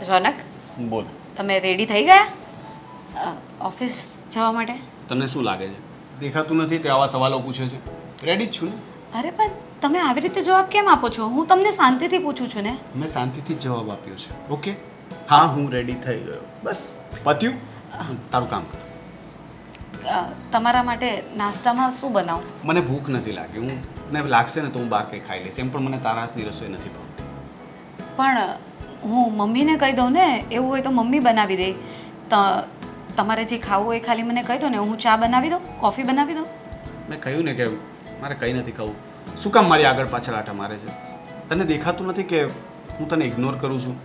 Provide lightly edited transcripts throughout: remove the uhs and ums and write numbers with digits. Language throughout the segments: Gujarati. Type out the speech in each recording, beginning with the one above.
રોનક, બોલ. તમે રેડી થઈ ગયા ઓફિસ જવા માટે? તને શું લાગે છે દેખાતું નથી તે આવા સવાલો પૂછે છે? રેડી જ છું ને. અરે પણ તમે આવી રીતે જવાબ કેમ આપો છો? હું તમને શાંતિથી પૂછું છું ને. મેં શાંતિથી જ જવાબ આપ્યો છે. ઓકે, હા હું રેડી થઈ ગયો, બસ પત્યું. તારું કામ કર. તમારા માટે નાસ્તામાં શું બનાવું? મને ભૂખ નથી લાગી. મને લાગશે ને તો હું બહાર કંઈ ખાઈ લઈશ. એમ પણ મને તારા હાથની રસોઈ નથી ભાવતી. પણ હું મમ્મીને કહી દઉં ને, એવું હોય તો મમ્મી બનાવી દે. તમારે જે ખાવું હોય ખાલી મને કહી દો ને, હું ચા બનાવી દઉં, કોફી બનાવી દઉં. મેં કહ્યું ને કે મારે કંઈ નથી ખાવું. શું કામ મારી આગળ પાછળ આટા મારે છે? તને દેખાતું નથી કે હું તને ઇગ્નોર કરું છું?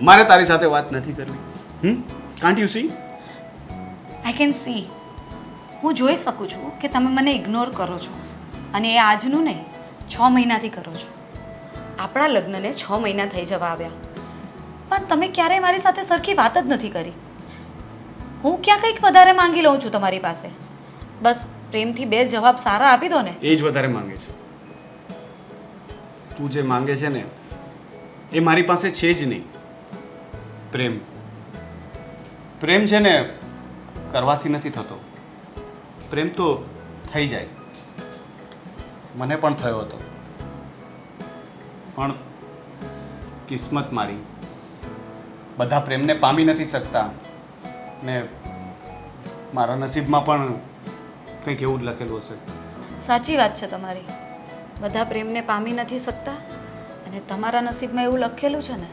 મારે તારી સાથે વાત નથી કરવી. Can't you C? I can see. હું જોઈ શકું છું કે તમે મને ઇગ્નોર કરો છો, અને એ આજનું નહીં, 6 મહિનાથી કરો છો. આપણા લગ્નને 6 મહિના થઈ જવા આવ્યા, પણ તમે ક્યારેય મારી સાથે સરખી વાત જ નથી કરી. હું ક્યાં કંઈક વધારે માંગી લઉં છું તમારી પાસે? બસ પ્રેમથી 2 જવાબ સારા આપી દો ને. એ જ વધારે માંગે છે. તું જે માંગે છે ને એ મારી પાસે છે જ નહીં. પ્રેમ છે ને કરવાથી નથી થતો. પ્રેમ તો થઈ જાય. મને પણ થયો હતો, પણ કિસ્મત મારી બધા પ્રેમને પામી નથી શકતા, ને મારા નસીબમાં પણ કંઈક એવું જ લખેલું હશે. સાચી વાત છે તમારી. બધા પ્રેમને પામી નથી શકતા, અને તમારા નસીબમાં એવું લખેલું છે ને,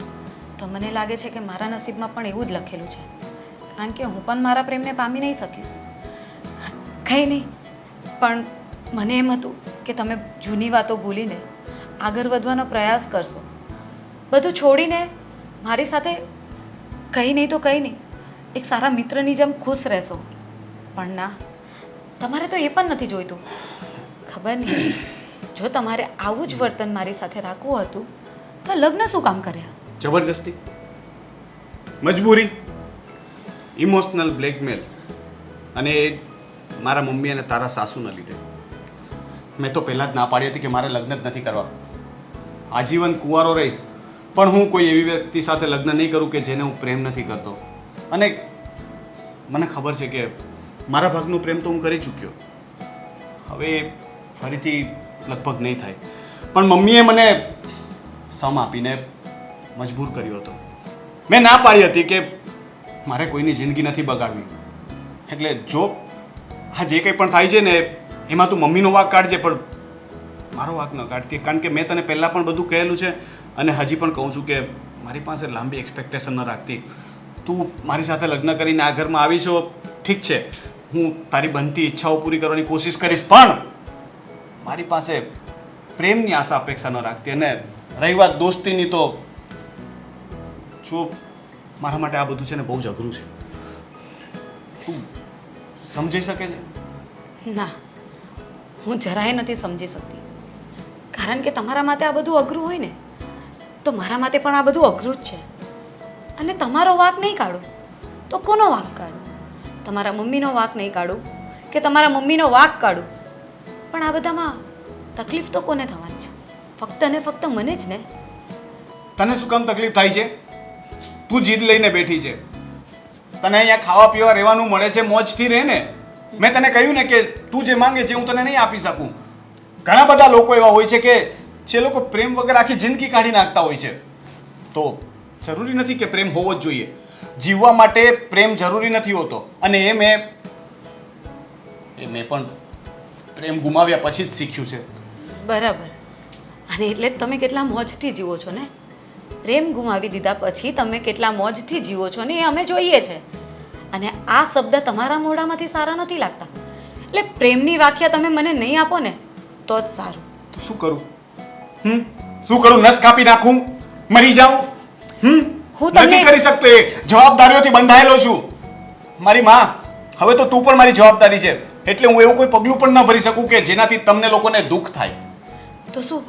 તો મને લાગે છે કે મારા નસીબમાં પણ એવું જ લખેલું છે. કારણ કે હું પણ મારા પ્રેમને પામી નહીં શકીશ. કંઈ નહીં, પણ મને એમ હતું કે તમે જૂની વાતો ભૂલીને આગળ વધવાનો પ્રયાસ કરશો, બધું છોડીને મારી સાથે કંઈ નહીં તો કંઈ નહીં એક સારા મિત્રની જેમ ખુશ રહેશો. પણ ના, તમારે તો એ પણ નથી જોઈતું. ખબર નહીં, જો તમારે આવું જ વર્તન મારી સાથે રાખવું હતું તો લગ્ન શું કામ કર્યા? જબરજસ્તી, મજબૂરી, ઇમોશનલ બ્લેકમેલ, અને મારા મમ્મી અને તારા સાસુના લીધે. મેં તો પહેલાં જ ના પાડી હતી કે મારે લગ્ન જ નથી કરવા. આજીવન કુંવારો રહીશ, પણ હું કોઈ એવી વ્યક્તિ સાથે લગ્ન નહીં કરું કે જેને હું પ્રેમ નથી કરતો. અને મને ખબર છે કે મારા ભાગનો પ્રેમ તો હું કરી ચૂક્યો. હવે ફરીથી લગભગ નહીં થાય. પણ મમ્મીએ મને સમ આપીને મજબૂર કર્યો હતો. મેં ના પાડી હતી કે મારે કોઈની જિંદગી નથી બગાડવી. એટલે જો આ જે કંઈ પણ થાય છે ને એમાં તું મમ્મીનો વાંક કાઢજે, પણ મારો વાંક ન કાઢ. કારણ કે મેં તને પહેલાં પણ બધું કહેલું છે, અને હજી પણ કહું છું કે મારી પાસે લાંબી એક્સપેક્ટેશન ન રાખતી. તું મારી સાથે લગ્ન કરીને આ ઘરમાં આવી છો, ઠીક છે, હું તારી બનતી ઈચ્છાઓ પૂરી કરવાની કોશિશ કરીશ, પણ મારી પાસે પ્રેમની આશા અપેક્ષા ન રાખતી. અને રહી વાત દોસ્તીની, તો જો મારા માટે આ બધું છે ને બહુ જ અઘરું છે. તું સમજી શકે છે? ના, હું જરાય નથી સમજી શકતી. કારણ કે તમારા માટે આ બધું અઘરું હોય ને, તો મારા માટે પણ આ બધું અઘરું જ છે. અને તમારો વાંક નહીં કાઢું તો કોનો વાંક કાઢું? તમારા મમ્મીનો વાંક નહીં કાઢું કે તમારા મમ્મીનો વાંક કાઢું, પણ આ બધામાં તકલીફ તો કોને થવાની છે? ફક્ત ને ફક્ત મને જ ને. તને શું કામ તકલીફ થાય છે? તું જીદ લઈને બેઠી છે. તને અહીંયા ખાવા પીવા રહેવાનું મળે છે, મોજથી રહે ને. મેં તને કહ્યું ને કે તું જે માંગે છે હું તને નહીં આપી શકું. ઘણા બધા લોકો એવા હોય છે કે જે લોકો પ્રેમ વગર આખી જિંદગી કાઢી નાખતા હોય છે. તો જરૂરી નથી કે પ્રેમ હોવો જ જોઈએ. જીવવા માટે પ્રેમ જરૂરી નથી હોતો. અને એ મેં પણ પ્રેમ ગુમાવ્યા પછી જ શીખ્યું છે. બરાબર. અને એટલે જ તમે કેટલા મોજથી જીવો છો ને. પ્રેમ ગુમાવી દીધા પછી તમે કેટલા મોજથી જીવો છો ને એ અમે જોઈએ છે. અને આ શબ્દ તમારા મોઢામાંથી સારા નથી લાગતા. એટલે પ્રેમની વ્યાખ્યા તમે મને નહીં આપો ને તો જ સારું. તો શું કરું? શું કરું? નસ કાપી નાખું? મરી જાઉં? હું તમને નથી કરી શકતો. એ જવાબદારીઓથી બંધાયેલો છું. મારી માં, હવે તો તું પણ મારી જવાબદારી છે. એટલે હું એવું કોઈ પગલું પણ ન ભરી શકું કે જેનાથી તમને લોકોને દુઃખ થાય. તો શું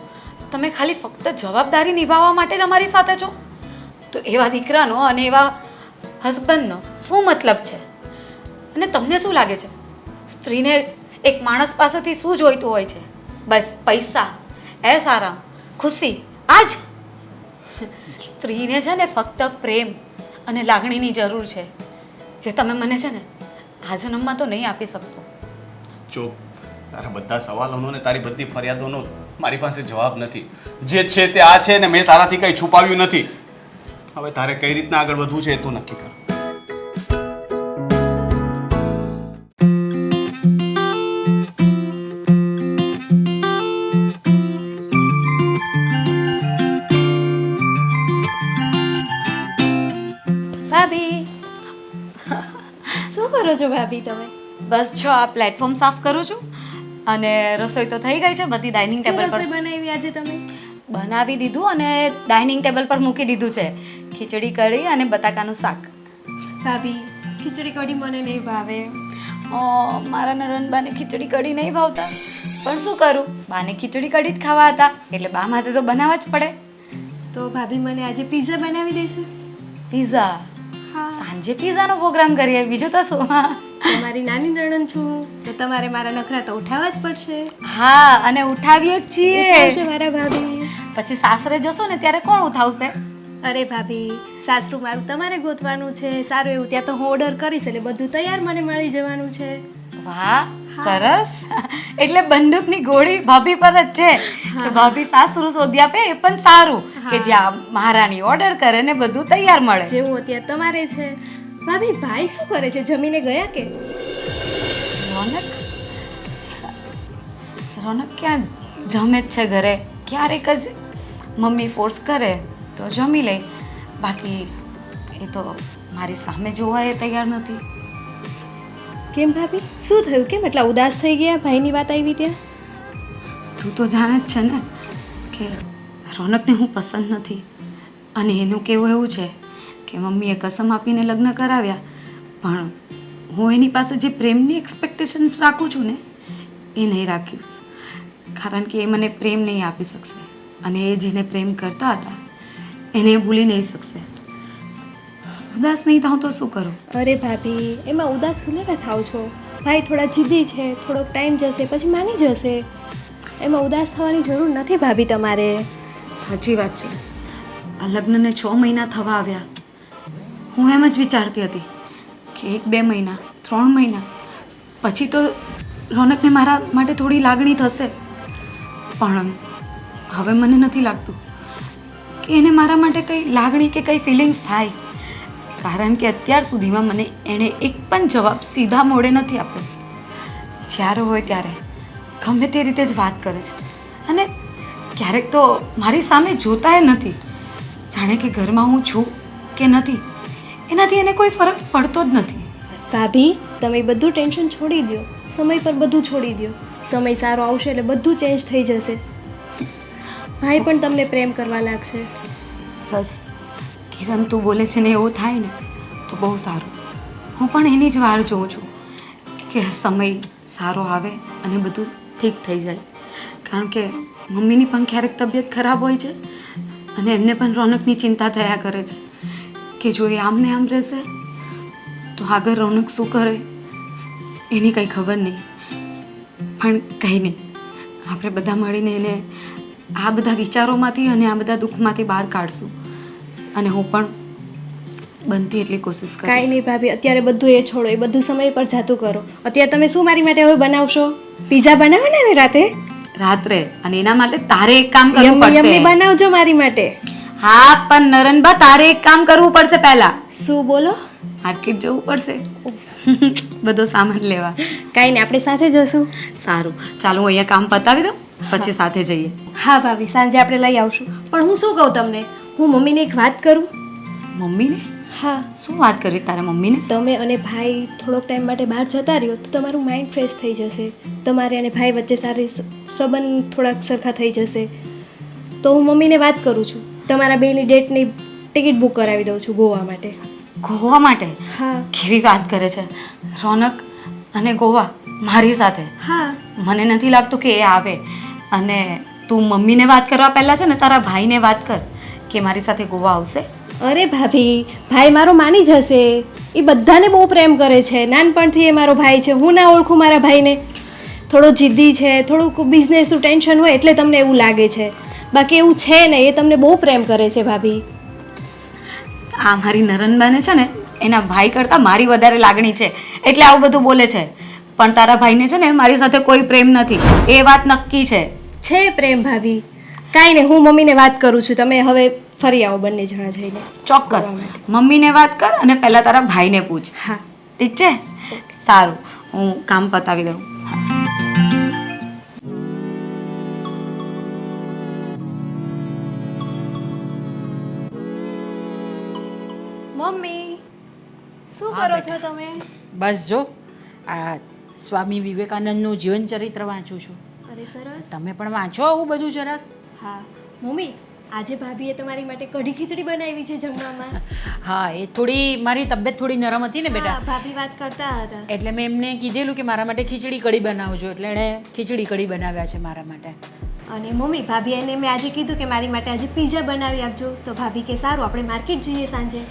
તમે ખાલી ફક્ત જવાબદારી નિભાવવા માટે જ અમારી સાથે છો? તો એવા દીકરાનો અને એવા હસબન્ડનો શું મતલબ છે? અને તમને શું લાગે છે સ્ત્રીને એક માણસ પાસેથી શું જોઈતું હોય છે? બસ પૈસા, એસ આરામ, ખુશી, આજ સ્ત્રીને છે ને ફક્ત પ્રેમ અને લાગણીની જરૂર છે, જે તમે મને છે ને આ જન્મમાં તો નહીં આપી શકશો. જો તારા બધા સવાલોનો ને તારી બધી ફરિયાદોનો મારી પાસે જવાબ નથી. જે છે તે આ છે ને મેં તારાથી કંઈ છુપાવ્યું નથી. હવે તારે કઈ રીતના આગળ વધવું છે એ તું નક્કી કર. ભાભી શું કરો છો ભાભી તમે? બસ જો આ પ્લેટફોર્મ સાફ કરું છું અને રસોઈ તો થઈ ગઈ છે, બધી ડાઇનિંગ શું ટેબલ પર રસોઈ બનાવી આજે તમે? બનાવી દીધું અને ડાઇનિંગ ટેબલ પર મૂકી દીધું છે. ખીચડી કઢી અને બટાકાનું શાક. ભાભી ખીચડી કઢી મને નહીં ભાવે. મારા નરનબાને ખીચડી કઢી નહીં ભાવતા, પણ શું કરું, બાને ખીચડી કઢી જ ખાવા હતા એટલે બા માટે તો બનાવવા જ પડે. તો ભાભી મને આજે પિઝા બનાવી દેશે? પિઝા? હા. સાંજે પિઝાનો પ્રોગ્રામ કરીએ, બીજું તો શું. તમારી નાની નણંદ છું તો તમારે મારા નખરા તો ઉઠાવવા જ પડશે. હા, અને ઉઠાવીએ જ છીએ. ઉઠાવશે મારા ભાભી. પછી સાસરે જશો ને ત્યારે કોણ ઉઠાવશે? અરે ભાભી, સાસરું મારું તમારે ગોતવાનું છે. સારું એવું, ત્યાં તો હું ઓર્ડર કરીશ એટલે બધું તૈયાર મને મળી જવાનું છે. વાહ, સરસ. એટલે બંદૂકની ગોળી ભાભી પર જ છે કે ભાભી સાસરું શોધી આપે એ પણ સારું, કે જ્યાં મહારાણી ઓર્ડર કરે ને બધું તૈયાર મળે. જેવું અત્યારે તમારે છે. ભાભી ભાઈ શું કરે છે? જમીને ગયા કે? રોનક રોનક ક્યાં જમે જ છે ઘરે. ક્યારેક જ મમ્મી ફોર્સ કરે તો જમી લે, બાકી એ તો મારી સામે જોવા એ તૈયાર નથી. કેમ ભાભી, શું થયું? કેમ એટલા ઉદાસ થઈ ગયા ભાઈની વાત આવી ત્યાં? તું તો જાણે જ છે ને કે રોનકને હું પસંદ નથી, અને એનું કહેવું એવું છે કે મમ્મીએ કસમ આપીને લગ્ન કરાવ્યા, પણ હું એની પાસે જે પ્રેમની એક્સપેક્ટેશન્સ રાખું છું ને એ નહીં રાખીશ, કારણ કે એ મને પ્રેમ નહીં આપી શકશે, અને એ જેને પ્રેમ કરતા હતા એને એ ભૂલી નહીં શકશે. ઉદાસ નહીં થાઉં તો શું કરું? અરે ભાભી, એમાં ઉદાસ શું લેવા થાવ છો? ભાઈ થોડા જિદ્દી છે, થોડોક ટાઈમ જશે પછી માની જશે. એમાં ઉદાસ થવાની જરૂર નથી ભાભી તમારે. સાચી વાત છે. આ લગ્નને 6 મહિના થવા આવ્યા. હું એમ જ વિચારતી હતી કે 1-2 મહિના 3 મહિના પછી તો રોનકને મારા માટે થોડી લાગણી થશે, પણ હવે મને નથી લાગતું કે એને મારા માટે કંઈ લાગણી કે કંઈ ફિલિંગ્સ થાય, કારણ કે અત્યાર સુધીમાં મને એણે એક પણ જવાબ સીધા મોઢે નથી આપ્યો. જ્યારે હોય ત્યારે ગમે તે રીતે જ વાત કરે છે, અને ક્યારેક તો મારી સામે જોતાય નથી, જાણે કે ઘરમાં હું છું કે નથી એનાથી એને કોઈ ફરક પડતો જ નથી. ભાભી તમે બધું ટેન્શન છોડી દો, સમય પર બધું છોડી દો. સમય સારો આવશે એટલે બધું ચેન્જ થઈ જશે. ભાઈ પણ તમને પ્રેમ કરવા લાગશે. બસ કિરણ તું બોલે છે ને એવું થાય ને તો બહુ સારું. હું પણ એની જ વાર જોઉં છું કે સમય સારો આવે અને બધું ઠીક થઈ જાય, કારણ કે મમ્મીની પણ ક્યારેક તબિયત ખરાબ હોય છે અને એમને પણ રોનકની ચિંતા થયા કરે છે કે જો એ આમને આમ રહેશે તો આગળ રોનક શું કરે એની કંઈ ખબર નહીં. પણ કંઈ નહીં, આપણે બધા મળીને એને આ બધા વિચારોમાંથી અને આ બધા દુઃખમાંથી બહાર કાઢશું, અને હું પણ બનતી એટલી કોશિશ કરીશ. કાંઈ નહીં ભાભી, અત્યારે બધું એ છોડો, એ બધું સમય પર જાતું કરો. અત્યારે તમે શું મારી માટે હવે બનાવશો? પિઝા બનાવવાના ને રાત્રે, અને એના માટે તારે એક કામ કરવું યમ્મી પડશે. બનાવજો મારી માટે. હા, પણ નરનબા તારે એક કામ કરવું પડશે. પહેલા શું બોલો? માર્કેટ જવું પડશે બધો સામાન લેવા. કાંઈ નહીં, આપણે સાથે જશું. સારું, ચાલો હું અહીંયા કામ પતાવી દઉં પછી સાથે જઈએ. હા ભાભી, સાંજે આપણે લઈ આવશું. પણ હું શું કહું તમને, હું મમ્મીને એક વાત કરું. મમ્મીને? હા. શું વાત કરવી તારે મમ્મીને? તમે અને ભાઈ થોડોક ટાઈમ માટે બહાર જતા રહ્યો તો તમારું માઇન્ડ ફ્રેશ થઈ જશે. તમારે અને ભાઈ વચ્ચે સારી સંબંધ થોડાક સરખા થઈ જશે. તો હું મમ્મીને વાત કરું છું, તમારા બેની ડેટની ટિકિટ બુક કરાવી દઉં છું ગોવા માટે. ગોવા માટે? હા. કેવી વાત કરે છે રોનક, અને ગોવા મારી સાથે? હા. મને નથી લાગતું કે એ આવે, અને તું મમ્મીને વાત કરવા પહેલાં છે ને તારા ભાઈને વાત કર કે મારી સાથે ગોવા આવશે. અરે ભાભી, ભાઈ મારો માની જશે. એ બધાને બહુ પ્રેમ કરે છે, નાનપણથી એ મારો ભાઈ છે. હું ના ઓળખું મારા ભાઈને? થોડો જિદ્દી છે, થોડુંક બિઝનેસનું ટેન્શન હોય એટલે તમને એવું લાગે છે. બાકી એવું છે ને, એ તમને બહુ પ્રેમ કરે છે ભાભી. આ મારી નરનબાને છે ને એના ભાઈ કરતાં મારી વધારે લાગણી છે એટલે આવું બધું બોલે છે. પણ તારા ભાઈને છે ને મારી સાથે કોઈ પ્રેમ નથી, એ વાત નક્કી છે. છે પ્રેમ ભાભી. કાંઈ નહીં, હું મમ્મીને વાત કરું છું. તમે હવે ફરી આવો બંને જણા જઈને. ચોક્કસ મમ્મીને વાત કર અને પહેલાં તારા ભાઈને પૂછ. હા. ઠીક છે? સારું, હું કામ પતાવી દઉં. મમ્મી, શું કરો છો તમે? બસ જો આ સ્વામી વિવેકાનંદનું જીવન ચરિત્ર વાંચું છું. અરે સરસ. તમે પણ વાંચો આવું બધું જરાક. હા મમ્મી, આજે ભાભીએ તમારી માટે કઢી ખીચડી બનાવી છે જમવામાં. હા, એ થોડી મારી તબિયત થોડી નરમ હતી ને બેટા, હા, ભાભી વાત કરતા હતા. એટલે મેં એમને કીધેલું કે મારા માટે ખીચડી કઢી બનાવજો, એટલે એણે ખીચડી કઢી બનાવ્યા છે મારા માટે. અને મમ્મી, ભાભી એને મેં આજે કીધું કે મારી માટે આજે પિઝા બનાવી આપજો, તો ભાભી કે સારું આપણે માર્કેટ જઈએ સાંજે.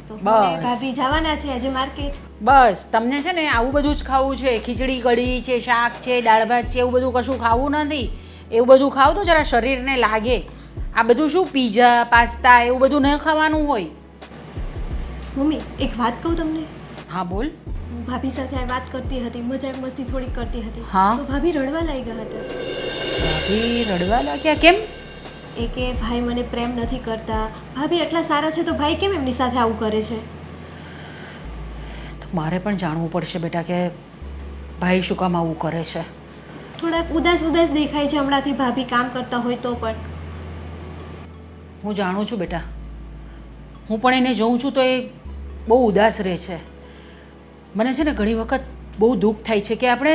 તો બસ. ભાભી જવાના છે આજે માર્કેટ. બસ તમને છે ને આવું બધું જ ખાવું છે, ખીચડી કઢી છે, શાક છે, દાળ ભાત છે, એવું બધું કશું ખાવું નથી. એવું બધું ખાવ તો જરા શરીરને લાગે. આ બધું શું પિઝા પાસ્તા એવું બધું ન ખાવાનું હોય. મમ્મી, એક વાત કહું તમને? હા બોલ. હું ભાભી સાથે આ વાત કરતી હતી, મજાક મસ્તી થોડીક કરતી હતી, હા. તો ભાભી રડવા લાગ્યા હતા. ભાભી રડવા લાગ્યા? કેમ? એ કે ભાઈ મને પ્રેમ નથી કરતા. ભાભી એટલા સારા છે તો ભાઈ કેમ એમની સાથે આવું કરે છે? તો મારે પણ જાણવું પડશે બેટા કે ભાઈ શું કામ આવું કરે છે. થોડાક ઉદાસ ઉદાસ દેખાય છે હમણાંથી ભાભી કામ કરતા હોય તો પણ. હું જાણું છું બેટા, હું પણ એને જોઉં છું તો એ બહુ ઉદાસ રહે છે. મને છે ને ઘણી વખત બહુ દુઃખ થાય છે કે આપણે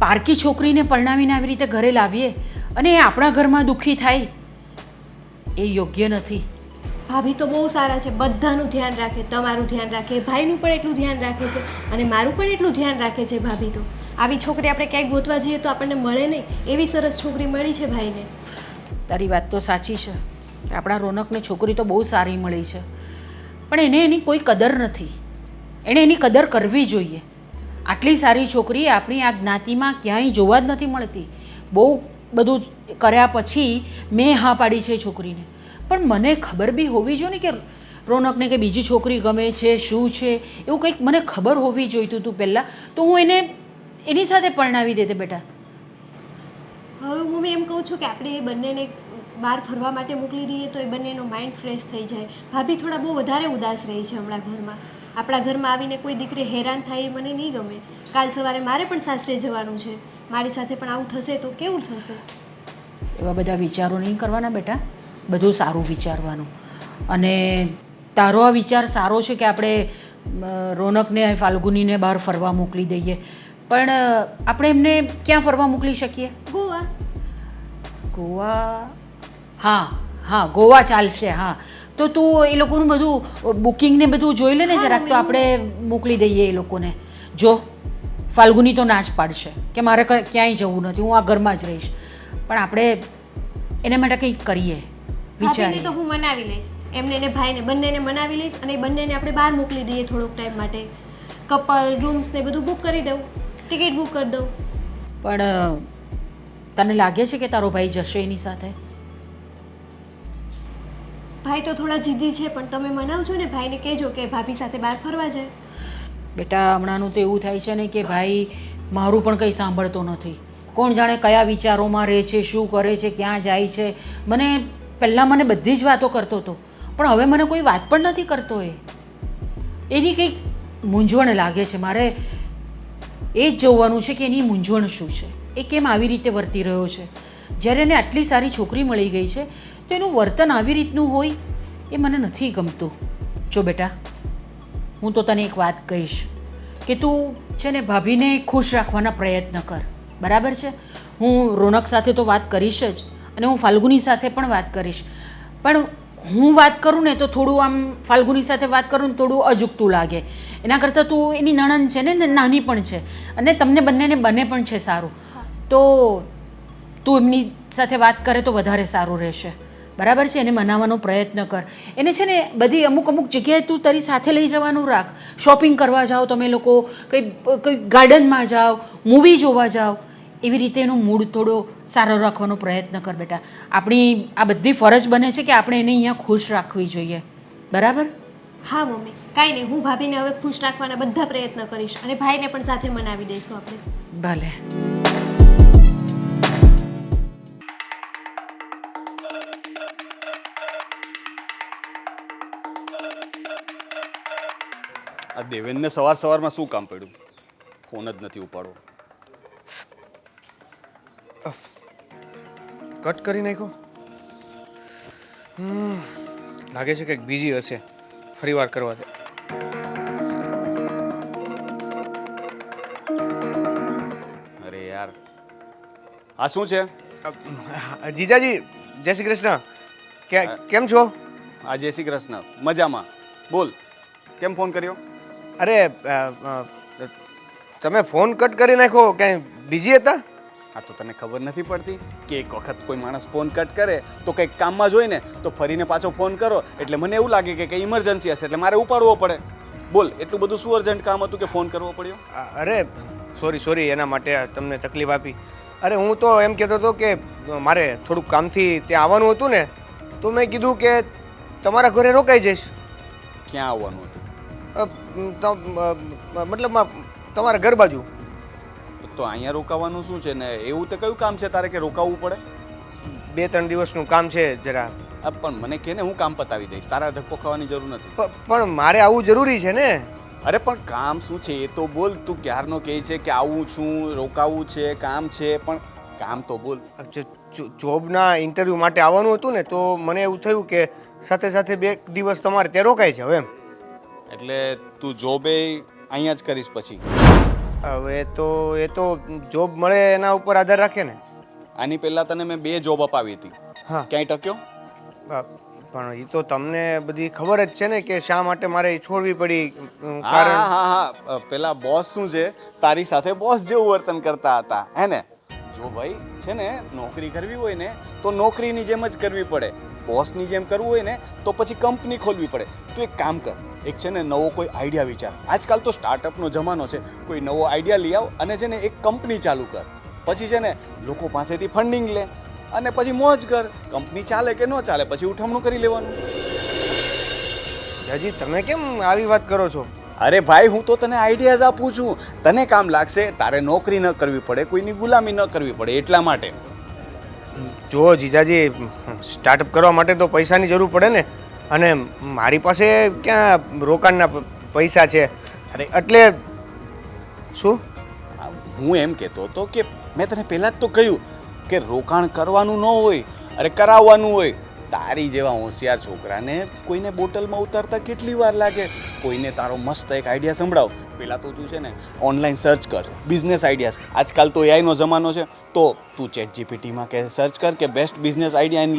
પારકી છોકરીને પરણાવીને આવી રીતે ઘરે લાવીએ અને એ આપણા ઘરમાં દુઃખી થાય, એ યોગ્ય નથી. ભાભી તો બહુ સારા છે, બધાનું ધ્યાન રાખે, તમારું ધ્યાન રાખે, ભાઈનું પણ એટલું ધ્યાન રાખે છે અને મારું પણ એટલું ધ્યાન રાખે છે. ભાભી તો આવી છોકરી આપણે ક્યાંય ગોતવા જઈએ તો આપણને મળે નહીં, એવી સરસ છોકરી મળી છે ભાઈને. તારી વાત તો સાચી છે, આપણા રોનકને છોકરી તો બહુ સારી મળી છે, પણ એને એની કોઈ કદર નથી. એણે એની કદર કરવી જોઈએ. આટલી સારી છોકરી આપણી આ જ્ઞાતિમાં ક્યાંય જોવા જ નથી મળતી. બહુ બધું કર્યા પછી મેં હા પાડી છે છોકરીને, પણ મને ખબર બી હોવી જોઈએ ને કે રોનકને કે બીજી છોકરી ગમે છે શું છે, એવું કંઈક મને ખબર હોવી જોઈતું હતું પહેલાં, તો હું એને એની સાથે પરણાવી દેતે બેટા. હવે મમ્મી એમ કહું છું કે આપણે એ બંનેને બહાર ફરવા માટે મોકલી દઈએ તો એ બંનેનો માઇન્ડ ફ્રેશ થઈ જાય. ભાભી થોડા બહુ વધારે ઉદાસ રહી છે હમણાં ઘરમાં. આપણા ઘરમાં આવીને કોઈ દીકરી હેરાન થાય એ મને નહીં ગમે. કાલ સવારે મારે પણ સાસરે જવાનું છે, મારી સાથે પણ આવું થશે તો કેવું થશે? એવા બધા વિચારો નહીં કરવાના બેટા, બધું સારું વિચારવાનું. અને તારો આ વિચાર સારો છે કે આપણે રોનકને ફાલ્ગુનીને બહાર ફરવા મોકલી દઈએ, પણ આપણે એમને ક્યાં ફરવા મોકલી શકીએ? ગોવા. ગોવા? હા હા, ગોવા ચાલશે. હા, તો તું એ લોકોનું બધું બુકિંગ ને બધું જોઈ લે ને જરાક, તો આપણે મોકલી દઈએ એ લોકોને. જો ફાલ્ગુની તો ના જ પાડશે કે મારે ક્યાંય જવું નથી, હું આ ઘરમાં જ રહીશ, પણ આપણે એના માટે કંઈક કરીએ, ભાભીને તો હું મનાવી લઈશ, એમને ને ભાઈને બંનેને મનાવી લઈશ અને એ બંનેને આપણે બહાર મોકલી દઈએ થોડોક ટાઈમ માટે. કપલ રૂમ્સ ને બધું બુક કરી દઉં, ટિકિટ બુક કરી દઉં. પણ તને લાગે છે કે તારો ભાઈ જશે એની સાથે? ભાઈ તો થોડા જિદ્દી છે, પણ તમે મનાવજો ને, ભાઈને કહેજો કે ભાભી સાથે બહાર ફરવા જાય. બેટા હમણાંનું તો એવું થાય છે ને કે ભાઈ મારું પણ કંઈ સાંભળતો નથી. કોણ જાણે કયા વિચારોમાં રહે છે, શું કરે છે, ક્યાં જાય છે. પહેલાં મને બધી જ વાતો કરતો હતો, પણ હવે મને કોઈ વાત પણ નથી કરતો. એની કંઈક મૂંઝવણ લાગે છે. મારે એ જ જોવાનું છે કે એની મૂંઝવણ શું છે, એ કેમ આવી રીતે વર્તી રહ્યો છે. જ્યારે એને આટલી સારી છોકરી મળી ગઈ છે તો એનું વર્તન આવી રીતનું હોય એ મને નથી ગમતું. જો બેટા, હું તો તને એક વાત કહીશ કે તું છે ને ભાભીને ખુશ રાખવાના પ્રયત્ન કર, બરાબર છે? હું રોનક સાથે તો વાત કરીશ જ અને હું ફાલ્ગુની સાથે પણ વાત કરીશ, પણ હું વાત કરું ને તો થોડું આમ ફાલ્ગુની સાથે વાત કરું ને થોડું અજુગતું લાગે. એના કરતાં તું એની નણંદ છે ને, નાની પણ છે અને તમને બંનેને બને પણ છે સારું, તો તું એમની સાથે વાત કરે તો વધારે સારું રહેશે, બરાબર છે? એને મનાવવાનો પ્રયત્ન કર. એને છે ને બધી અમુક જગ્યાએ તું તારી સાથે લઈ જવાનું રાખ. શોપિંગ કરવા જાઓ તમે લોકો, કંઈ ગાર્ડનમાં જાઓ, મૂવી જોવા જાઓ, એવી રીતે એનો મૂડ થોડો સારો રાખવાનો પ્રયત્ન કર બેટા. આપણી આ બધી ફરજ બને છે કે આપણે એને અહીંયા ખુશ રાખવી જોઈએ, બરાબર? હા મમ્મી, કાંઈ નહીં, હું ભાભીને હવે ખુશ રાખવાના બધા પ્રયત્ન કરીશ અને ભાઈને પણ સાથે મનાવી દઈશું આપણે. ભલે. આ દેવેનને સવારમાં શું કામ પડ્યું? ફોન જ નથી ઉપાડવો. કટ કરી નાખ્યો. લાગે છે કંઈક બીજી હશે, ફરી વાર કરવા દે. અરે યાર, આ શું છે? જીજાજી જય શ્રી કૃષ્ણ. કેમ છો? આ જય શ્રી કૃષ્ણ. મજામાં. બોલ, કેમ ફોન કર્યો? અરે તમે ફોન કટ કરી નાખ્યો, ક્યાંય બિઝી હતા? આ તો તને ખબર નથી પડતી કે એક વખત કોઈ માણસ ફોન કટ કરે તો કંઈક કામમાં જોઈ ને તો ફરીને પાછો ફોન કરો એટલે મને એવું લાગે કે કંઈ ઇમરજન્સી હશે એટલે મારે ઉપાડવો પડે. બોલ, એટલું બધું શું અર્જન્ટ કામ હતું કે ફોન કરવો પડ્યો? અરે સોરી, એના માટે તમને તકલીફ આપી. અરે હું તો એમ કહેતો હતો કે મારે થોડુંક કામથી ત્યાં આવવાનું હતું ને, તો મેં કીધું કે તમારા ઘરે રોકાઈ જઈશ. ક્યાં આવવાનું હતું? મતલબમાં તમારા ઘર બાજુ. તો અહીંયા રોકાવાનું શું છે ને? એવું તો કયું કામ છે તારે કે રોકાવું પડે? 2-3 દિવસનું કામ છે જરા. પણ મને કે ને, હું કામ પતાવી દઈશ, તારા ધક્કો ખાવાની જરૂર નથી. પણ મારે આવવું જરૂરી છે ને. અરે પણ કામ શું છે એ તો બોલ. તું ક્યારનો કહે છે કે આવું છું, રોકાવું છે, કામ છે, પણ કામ તો બોલ. જોબના ઇન્ટરવ્યૂ માટે આવવાનું હતું ને, તો મને એવું થયું કે સાથે 2 દિવસ તમારે ત્યાં રોકાય છે હવે એમ. એટલે તું જોબે અહીંયા જ કરીશ પછી? હવે એ તો જોબ મળે એના ઉપર આધાર રાખે ને. આની પહેલા તને મેં 2 જોબ અપાવી હતી. હા. ક્યાંય ટક્યો? પણ એ તો તમને બધી ખબર જ છે ને કે શા માટે મારે એ છોડવી પડી. હા, પેલા બોસ શું છે, તારી સાથે બોસ જેવું વર્તન કરતા હતા, હે ને? જો ભાઈ છે ને, નોકરી કરવી હોય ને તો નોકરીની જેમ જ કરવી પડે. બોસની જેમ કરવું હોય ને તો પછી કંપની ખોલવી પડે. તું એક કામ કર, એક છે ને નવો કોઈ આઈડિયા વિચાર. આજકાલ તો સ્ટાર્ટઅપનો જમાનો છે. કોઈ નવો આઈડિયા લઈ આવ અને છે ને એક કંપની ચાલુ કર. પછી છે ને લોકો પાસેથી ફંડિંગ લે અને પછી મોજ કર. કંપની ચાલે કે ન ચાલે પછી ઉઠમણું કરી લેવાનું. હજી તમે કેમ આવી વાત કરો છો? અરે ભાઈ, હું તો તને આઈડિયાઝ આપું છું. તને કામ લાગશે, તારે નોકરી ન કરવી પડે, કોઈની ગુલામી ન કરવી પડે, એટલા માટે. જો જીજાજી, સ્ટાર્ટઅપ કરવા માટે તો પૈસાની જરૂર પડે ને, અને મારી પાસે ક્યાં રોકાણના પૈસા છે? અરે એટલે શું? હું એમ કહેતો હતો કે મેં તને પહેલાં જ તો કહ્યું કે રોકાણ કરવાનું ન હોય, અરે કરાવવાનું હોય. તારી જેવા હોશિયાર છોકરાને કોઈને બોટલમાં ઉતારતા કેટલી વાર લાગે? કોઈને તારો મસ્ત એક આઈડિયા સંભળાવ. પહેલાં તો તું છે ને ઓનલાઈન સર્ચ કર બિઝનેસ આઈડિયાઝ. આજકાલ તો એઆઈનો જમાનો છે, તો તું ચેટ જીપીટીમાં કે સર્ચ કર કે best business idea in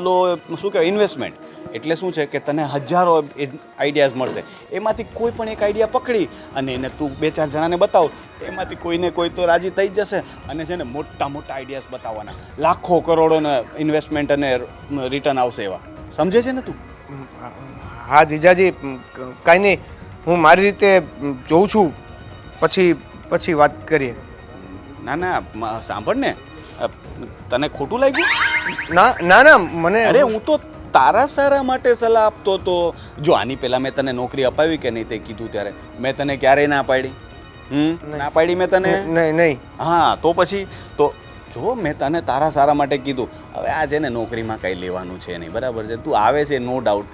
low શું કહેવાય ઇન્વેસ્ટમેન્ટ. એટલે શું છે કે તને હજારો આઈડિયાઝ મળશે. એમાંથી કોઈ પણ એક આઈડિયા પકડી અને એને તું 2-4 જણાને બતાવ. એમાંથી કોઈને કોઈ તો રાજી થઈ જશે અને છે ને મોટા આઈડિયાઝ બતાવવાના. લાખો કરોડોના ઇન્વેસ્ટમેન્ટ અને રિટર્ન આવશે એવા. સમજે છે ને તું? હા જીજાજી, કાંઈ નહીં, હું મારી રીતે જોઉં છું, પછી વાત કરીએ. ના, સાંભળ ને, તને ખોટું લાગ્યું? ના મને અરે હું તો તારા સારા માટે સલાહ આપતો હતો. જો આની પહેલા મેં તને નોકરી અપાવી કે નહીં તે કીધું ત્યારે મેં તને ક્યારેય ના પાડી? ના પાડી મેં તને? નહીં. હા, તો પછી તો જો મેં તને તારા સારા માટે કીધું. હવે આ છે ને નોકરીમાં કંઈ લેવાનું છે નહીં, બરાબર છે? તું આવે છે નો ડાઉટ,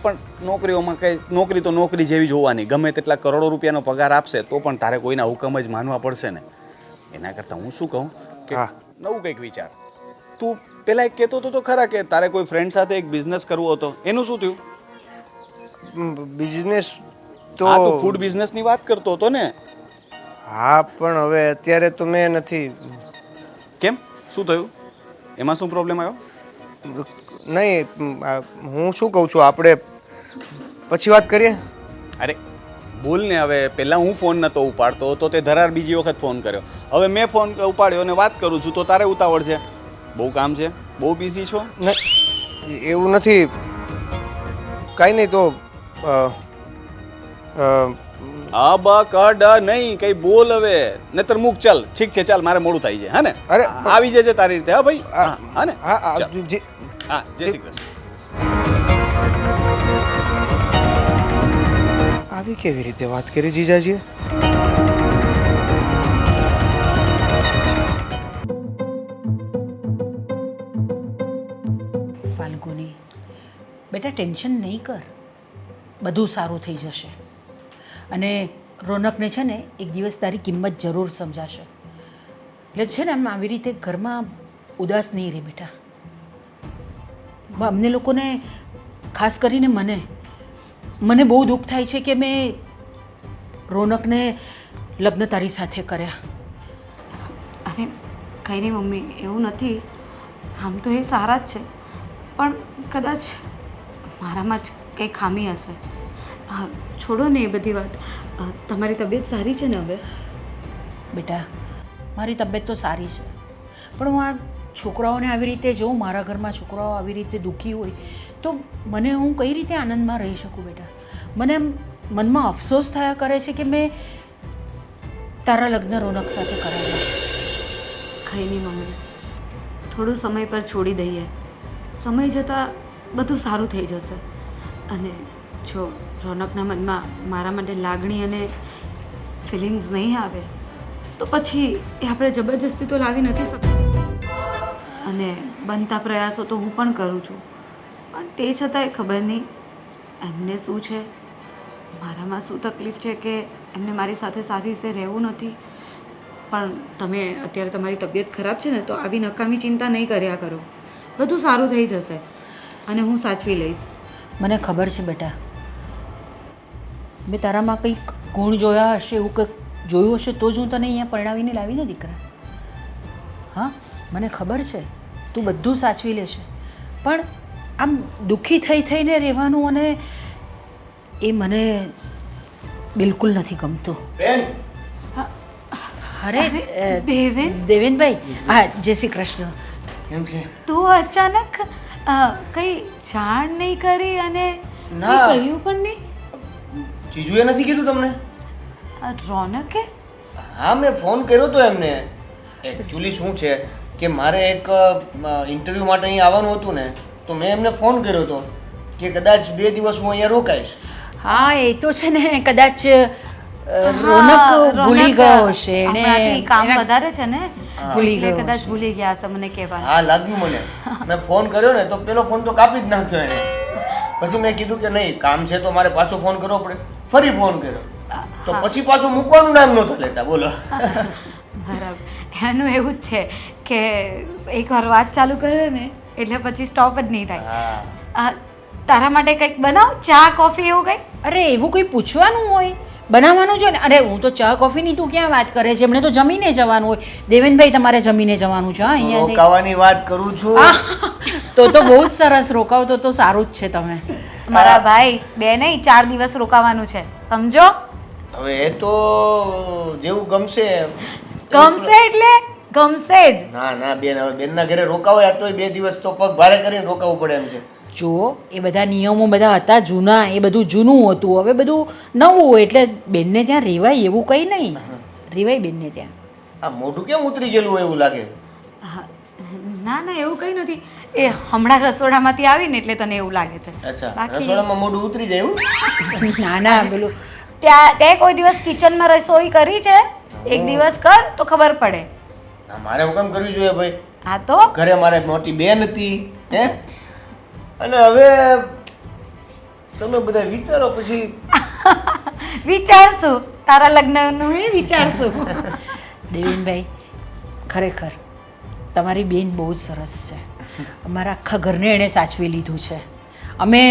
પણ નોકરીઓમાં કંઈ નોકરી તો નોકરી જેવી જોવાની. ગમે તેટલા કરોડો રૂપિયાનો પગાર આપશે તો પણ તારે કોઈના હુકમ જ માનવા પડશે ને. એના કરતાં હું શું કહું કે નવું કંઈક વિચાર. તું પેલા એક કહેતો હતો તો ખરા કે તારે કોઈ ફ્રેન્ડ સાથે એક બિઝનેસ કરવો હતો, એનું શું થયું? બિઝનેસ તો હા, તું ફૂડ બિઝનેસની વાત કરતો હતો ને? હા, પણ હવે અત્યારે તો મેં નથી. કેમ, શું થયું? એમાં શું પ્રોબ્લેમ આવ્યો? નહીં, હું શું કહું છું, આપણે પછી વાત કરીએ. અરે બોલ ને. હવે પહેલાં હું ફોન નહોતો ઉપાડતો તો તે ધરાર બીજી વખત ફોન કર્યો. હવે મેં ફોન ઉપાડ્યો અને વાત કરું છું તો તારે ઉતાવળ છે. બહુ કામ છે, બહુ બિઝી છો? એવું નથી, કાંઈ નહીં. તો આ બા કડ નહીં કઈ બોલ હવે નતર મૂક ચાલ ઠીક છે ચાલ મારે મોડું થાય છે હા ને અરે, આવી જજે તારી રીતે હા ભાઈ હા ને હા ચાલ. જી હા જય શ્રી કૃષ્ણ. આવી કેવી રીતે વાત કરી જીજાજીએ? ફાલ્ગુની બેટા ટેન્શન નહીં કર, બધું સારું થઈ જશે. અને રોનકને છે ને એક દિવસ તારી કિંમત જરૂર સમજાશે. એટલે છે ને આમ આવી રીતે ઘરમાં ઉદાસ નહીં રહે બેટા. અમને લોકોને ખાસ કરીને મને બહુ દુઃખ થાય છે કે મેં રોનકને લગ્ન તારી સાથે કર્યા. અરે કંઈ નહીં મમ્મી, એવું નથી. આમ તો એ સારા જ છે, પણ કદાચ મારામાં જ કંઈ ખામી હશે. છોડો ને એ બધી વાત. તમારી તબિયત સારી છે ને હવે? બેટા મારી તબિયત તો સારી છે, પણ હું આ છોકરાઓને આવી રીતે જોઉં, મારા ઘરમાં છોકરાઓ આવી રીતે દુઃખી હોય તો હું કઈ રીતે આનંદમાં રહી શકું બેટા? મને એમ મનમાં અફસોસ થયા કરે છે કે મેં તારા લગ્ન રોનક સાથે કરાવ્યા. કંઈ નહીં મમ્મી, થોડું સમય પર છોડી દઈએ. સમય જતાં બધું સારું થઈ જશે. અને જો રોનકના મનમાં મારા માટે લાગણી અને ફિલિંગ્સ નહીં આવે તો પછી એ આપણે જબરજસ્તી તો લાવી નથી શકતા. અને બનતા પ્રયાસો તો હું પણ કરું છું, પણ તે છતાંય ખબર નહીં એમને શું છે, મારામાં શું તકલીફ છે કે એમને મારી સાથે સારી રીતે રહેવું નથી. પણ તમે અત્યારે તમારી તબિયત ખરાબ છે ને તો આવી નકામી ચિંતા નહીં કર્યા કરો. બધું સારું થઈ જશે અને હું સાચવી લઈશ. મને ખબર છે બેટા, મેં તારામાં કંઈક ગુણ જોયા હશે, એવું કંઈક જોયું હશે તો જ હું તને અહીંયા પરણાવીને લાવીને દીકરા. હા મને ખબર છે તું બધું સાચવી લેશે, પણ આમ દુઃખી થઈને રહેવાનું અને એ મને બિલકુલ નથી ગમતું. બેન અરે દેવેનભાઈ, હા જય શ્રી કૃષ્ણ. કેમ છે? તું અચાનક કંઈ જાણ નહીં કરી અને ના. કંઈ કહ્યું પણ નહીં. જીજુએ નથી કીધું તમને? રોનકે? હા મેં ફોન કર્યો તો એમને. એકચ્યુઅલી શું છે કે મારે એક ઇન્ટરવ્યૂ માટે અહીં આવવાનું હતું ને, તો મેં એમને ફોન કર્યો હતો કે કદાચ 2 દિવસ હું અહીંયા રોકાઈશ. હા એ તો છે ને કદાચ રોનક ભૂલી ગયો હશે, હમણાંથી કામ એના- વધારે છે ને ભૂલી એટલે ગયો કદાચ હશે. ભૂલી ગયા હશે મને કહેવાનું. હા લાગ્યું મને. મેં ફોન કર્યો ને તો પેલો ફોન તો કાપી જ નાખ્યો એને. પછી મેં કીધું કે નહીં કામ છે તો મારે પાછો ફોન કરવો પડે. ફરી ફોન કર્યો તો પછી પાછું મૂકવાનું નામ નહોતા લેતા. બોલો. બરાબર, એનું એવું જ છે કે એકવાર વાત ચાલુ કરે ને એટલે પછી સ્ટોપ જ નહીં થાય. હા તારા માટે કંઈક બનાવ, ચા કોફી એવું કંઈ? અરે એવું કંઈ પૂછવાનું હોય બનાવવાનું છે ને. અરે હું તો ચા કોફીની તું ક્યાં વાત કરે છે, એમણે તો જમીને જવાનું હોય. દેવેનભાઈ તમારે જમીને જવાનું છે હા અહીંયાથી. રોકાવાની વાત કરું છું. તો બહુ જ સરસ, રોકાવ તો સારું જ છે. તમે મારા ભાઈ 2 નહીં 4 દિવસ રોકાવાનું છે, સમજો? હવે એ તો જેવું ગમશે. ગમશે એટલે ગમશે જ. ના ના બેન, હવે બેનના ઘરે રોકાવાય તોય 2 દિવસ તો પગ ભારે કરીને રોકાવું પડે એમ છે. જો એ બધા નિયમો બધા હતા જૂના, એ બધું જૂનું હતું, હવે બધું નવું હોય એટલે બેનને ત્યાં રહેવાય એવું કંઈ નહીં. રહેવાય બેનને ત્યાં. આ મોઢું કેમ ઉતરી ગયેલું હોય એવું લાગે? હા, ના ના એવું કંઈ નથી. એ હમણાં રસોડામાંથી આવીને એટલે તને એવું લાગે છે. અચ્છા બાકી- રસોડામાં મોઢું ઉતરી જાય એવું? ના ના પેલું તે કોઈ દિવસ કિચનમાં રસોઈ કરી છે? એક દિવસ કર તો ખબર પડે. ના, મારે હું કેમ કરવી જોઈએ ભાઈ? હા તો ઘરે મારે મોટી બેન હતી હે, અને હવે તમે બધા વિચારો પછી. વિચારશું તારા લગ્નનું એ વિચારશું. દેવેનભાઈ ખરેખર તમારી બેન બહુ જ સરસ છે. અમારા આખા ઘરને એણે સાચવી લીધું છે. અમે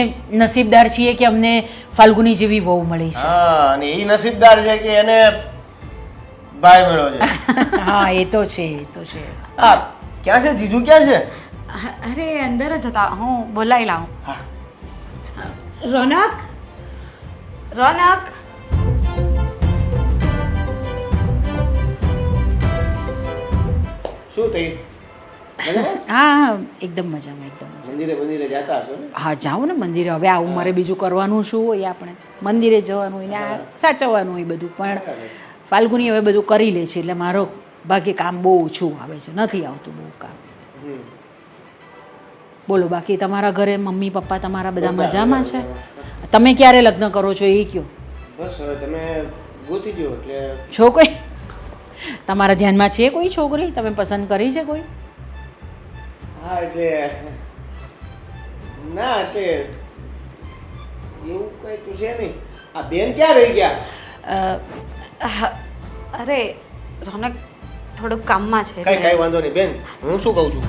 નસીબદાર છીએ કે અમને ફાલ્ગુની જેવી વહુ મળી છે. હા અને એ નસીબદાર છે કે એને ભાઈ મળ્યો છે. હા એ તો છે, એ તો છે. હા ક્યાં છે જીજુ, ક્યાં છે? અરે અંદર જ હતા, હું બોલાવી લાવું. રોનક, રોનક. શું થઈ? હા હા એકદમ મજામાં એકદમ મજામાં. મંદિરે જતા હશો ને? હા જાઉં ને મંદિરે. હવે આવું મારે બીજું કરવાનું શું હોય? આપણે મંદિરે જવાનું હોય ને આ સાચવવાનું હોય બધું. પણ ફાલ્ગુની હવે બધું કરી લે છે એટલે મારો ભાગ્ય કામ બહુ ઓછું આવે છે, નથી આવતું બહુ કામ. બોલો બાકી તમારા ઘરે મમ્મી પપ્પા તમારા બધા મજામાં છે? તમે ક્યારે લગ્ન કરો છો એ કહો. બસ હવે તમે ગોતી દો એટલે છોકરી તમારા ધ્યાનમાં છે કોઈ છોકરી? તમે પસંદ કરી છે કોઈ? હા એટલે ના એટલે એવું કઈ તો છે નહીં. આ બેન ક્યાં રહી ગયા? અરે રોનક થોડુંક કામમાં છે કઈ વાંધો નહીં બેન, હું શું કહું છું,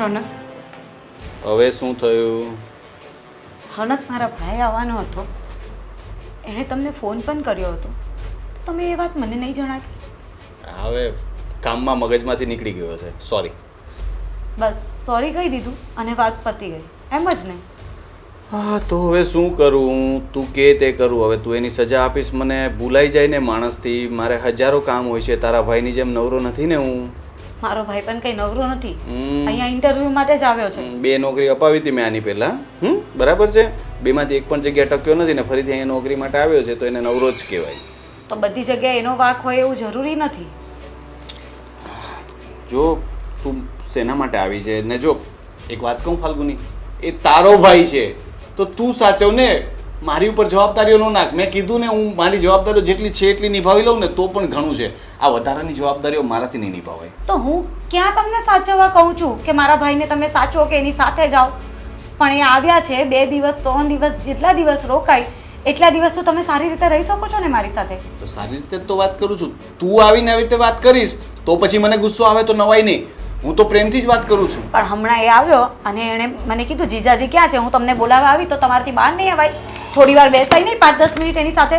રોનક હવે શું થયું? રોનક મારા ભાઈ આવવાનો હતો, એણે તમને ફોન પણ કર્યો હતો, તો તમે એ વાત મને નહીં જણાવી. હવે કામમાં મગજમાંથી નીકળી ગયો છે, સોરી. બસ સોરી કહી દીધું અને વાત પતી ગઈ, એમ જ ને? હા તો હવે શું કરું? તું કે તે કરું. હવે તું એની સજા આપીશ, મને ભૂલાઈ જાય ને માણસથી. મારે હજારો કામ હોય છે, તારા ભાઈની જેમ નવરો નથી ને હું. મારો ભાઈ પણ કઈ નવરો નથી, અહીંયા ઇન્ટરવ્યૂ માટે જ આવ્યો છે. 2 નોકરી અપાવી હતી મેં આની પહેલા. બરાબર છે, 2માંથી એક પણ જગ્યા ટક્યો નથી ને ફરીથી અહીંયા નોકરી માટે આવ્યો છે, તો એને નવરો જ કહેવાય. તો બધી જગ્યાએ એનો વાંક હોય એવું જરૂરી નથી. જો તું શેના માટે આવી છે ને, જો એક વાત કહું ફાલ્ગુની, એ તારો ભાઈ છે તો તું સાચવ ને, મારી ઉપર જવાબદારીઓ ન નાખ. મેં કીધું ને હું મારી જવાબદારીઓ જેટલી છે એટલી નિભાવી લઉં ને તો પણ ઘણું છે. આ વધારાની જવાબદારીઓ મારાથી નહીં નિભાવાય. તો હું ક્યાં તમને સાચવવા કહું છું કે મારા ભાઈને તમે સાચવો કે એની સાથે જાઓ? પણ એ આવ્યા છે 2 દિવસ 3 દિવસ, જેટલા દિવસ રોકાય એટલા દિવસ તો તમે સારી રીતે રહી શકો છો ને મારી સાથે. તો સારી રીતે જ તો વાત કરું છું. તું આવીને આવી રીતે વાત કરીશ તો પછી મને ગુસ્સો આવે તો નવાય નહીં. હું તો પ્રેમથી જ વાત કરું છું. પણ હમણાં એ આવ્યો અને એણે મને કીધું જીજાજી ક્યાં છે, હું તમને બોલાવવા આવી, તો તમારાથી બહાર નહીં અવાય? થોડી વાર બેસાય નહીં 5-10 મિનિટ એની સાથે?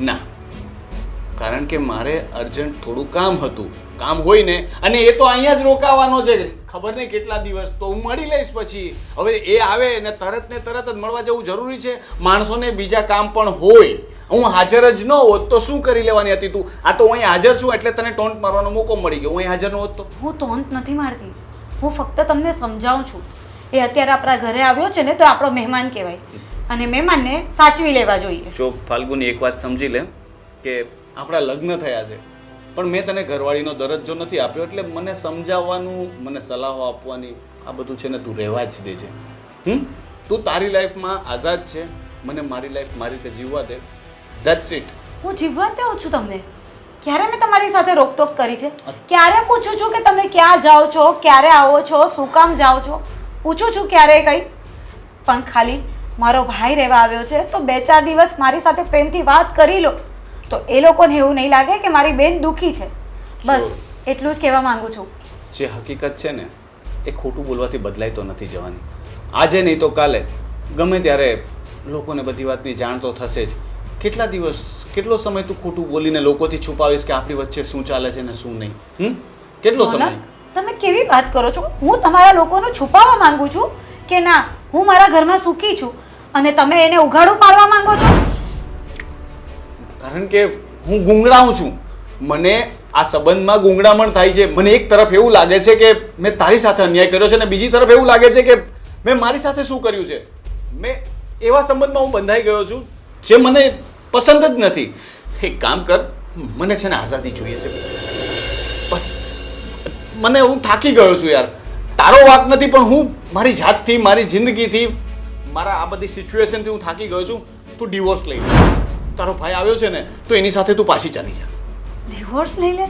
ના, કારણ કે મારે અર્જન્ટ થોડું કામ હતું. કામ હોય ને, અને એ તો અહીંયા જ રોકાવાનો છે, ખબર નહીં કેટલા દિવસ, તો હું મળી લઈશ પછી. હવે એ આવે ને તરત જ મળવા જવું જરૂરી છે? માણસોને બીજા કામ પણ હોય. હું હાજર જ ન હોત તો શું કરી લેવાની હતી તું? આ તો હું અહીં હાજર છું એટલે તને ટોન્ટ મારવાનો મોકો મળી ગયો. હું અહીં હાજર ન હોત તો? હું ટોન્ટ નથી મારતી, હું ફક્ત તમને સમજાવું છું. એ અત્યારે આપણા ઘરે આવ્યો છે ને તો આપણો મહેમાન કહેવાય, અને મહેમાનને સાચવી લેવા જોઈએ. જો ફાલ્ગુની એક વાત સમજી લે કે આપણા લગ્ન થયા છે, પણ મેં તને ઘરવાળીનો દરજ્જો નથી આપ્યો, એટલે મને સમજાવવાનું, મને સલાહો આપવાની આ બધું છે ને તું રહેવા જ દે છે. તું તારી લાઈફમાં આઝાદ છે, મને મારી લાઈફ મારી રીતે જીવવા દે. That's it. હું જીવવા દઉં છું તમને. ક્યારે મેં તમારી સાથે રોકટોક કરી છે? ક્યારે પૂછું છું કે તમે ક્યાં જાઓ છો, ક્યારે આવો છો, શું કામ જાઓ છો? પૂછું છું ક્યારે કંઈ? પણ ખાલી મારો ભાઈ રહેવા આવ્યો છે તો 2-4 દિવસ મારી સાથે પ્રેમથી વાત કરી લો, તો એ લોકોને એવું નહીં લાગે કે મારી બેન દુઃખી છે. બસ એટલું જ કહેવા માંગુ છું. જે હકીકત છે ને એ ખોટું બોલવાથી બદલાઈ તો નથી જવાની. આજે નહીં તો કાલે ગમે ત્યારે લોકોને બધી વાતની જાણ તો થશે જ. કેટલા દિવસ, કેટલો સમય તું ખોટું બોલીને લોકોથી છુપાવીશ કે આપણી વચ્ચે શું ચાલે છે ને શું નહીં? કેટલો સમય? તમે કેવી વાત કરો છો? હું તમારા લોકોનું છુપાવવા માંગુ છું કે ના હું મારા ઘરમાં સુખી છું અને તમે એને ઉઘાડું પાડવા માંગો છો? કારણ કે હું ગુંગળાઉં છું. મને આ સંબંધમાં ગુંગળામણ થાય છે. મને એક તરફ એવું લાગે છે કે મેં તારી સાથે અન્યાય કર્યો છે, અને બીજી તરફ એવું લાગે છે કે મેં મારી સાથે શું કર્યું છે. મેં એવા સંબંધમાં હું બંધાઈ ગયો છું જે મને પસંદ જ નથી. એક કામ કર, મને છે ને આઝાદી જોઈએ છે બસ. મને હું થાકી ગયો છું યાર. તારો વાંક નથી, પણ હું મારી જાતથી, મારી જિંદગીથી, મારા આ બધી સિચ્યુએશનથી હું થાકી ગયો છું. તું ડિવોર્સ લઈ લે. તારો ભાઈ આવ્યો છે ને તો એની સાથે તું પાછી ચાલી જા. ડિવોર્સ લઈ લે?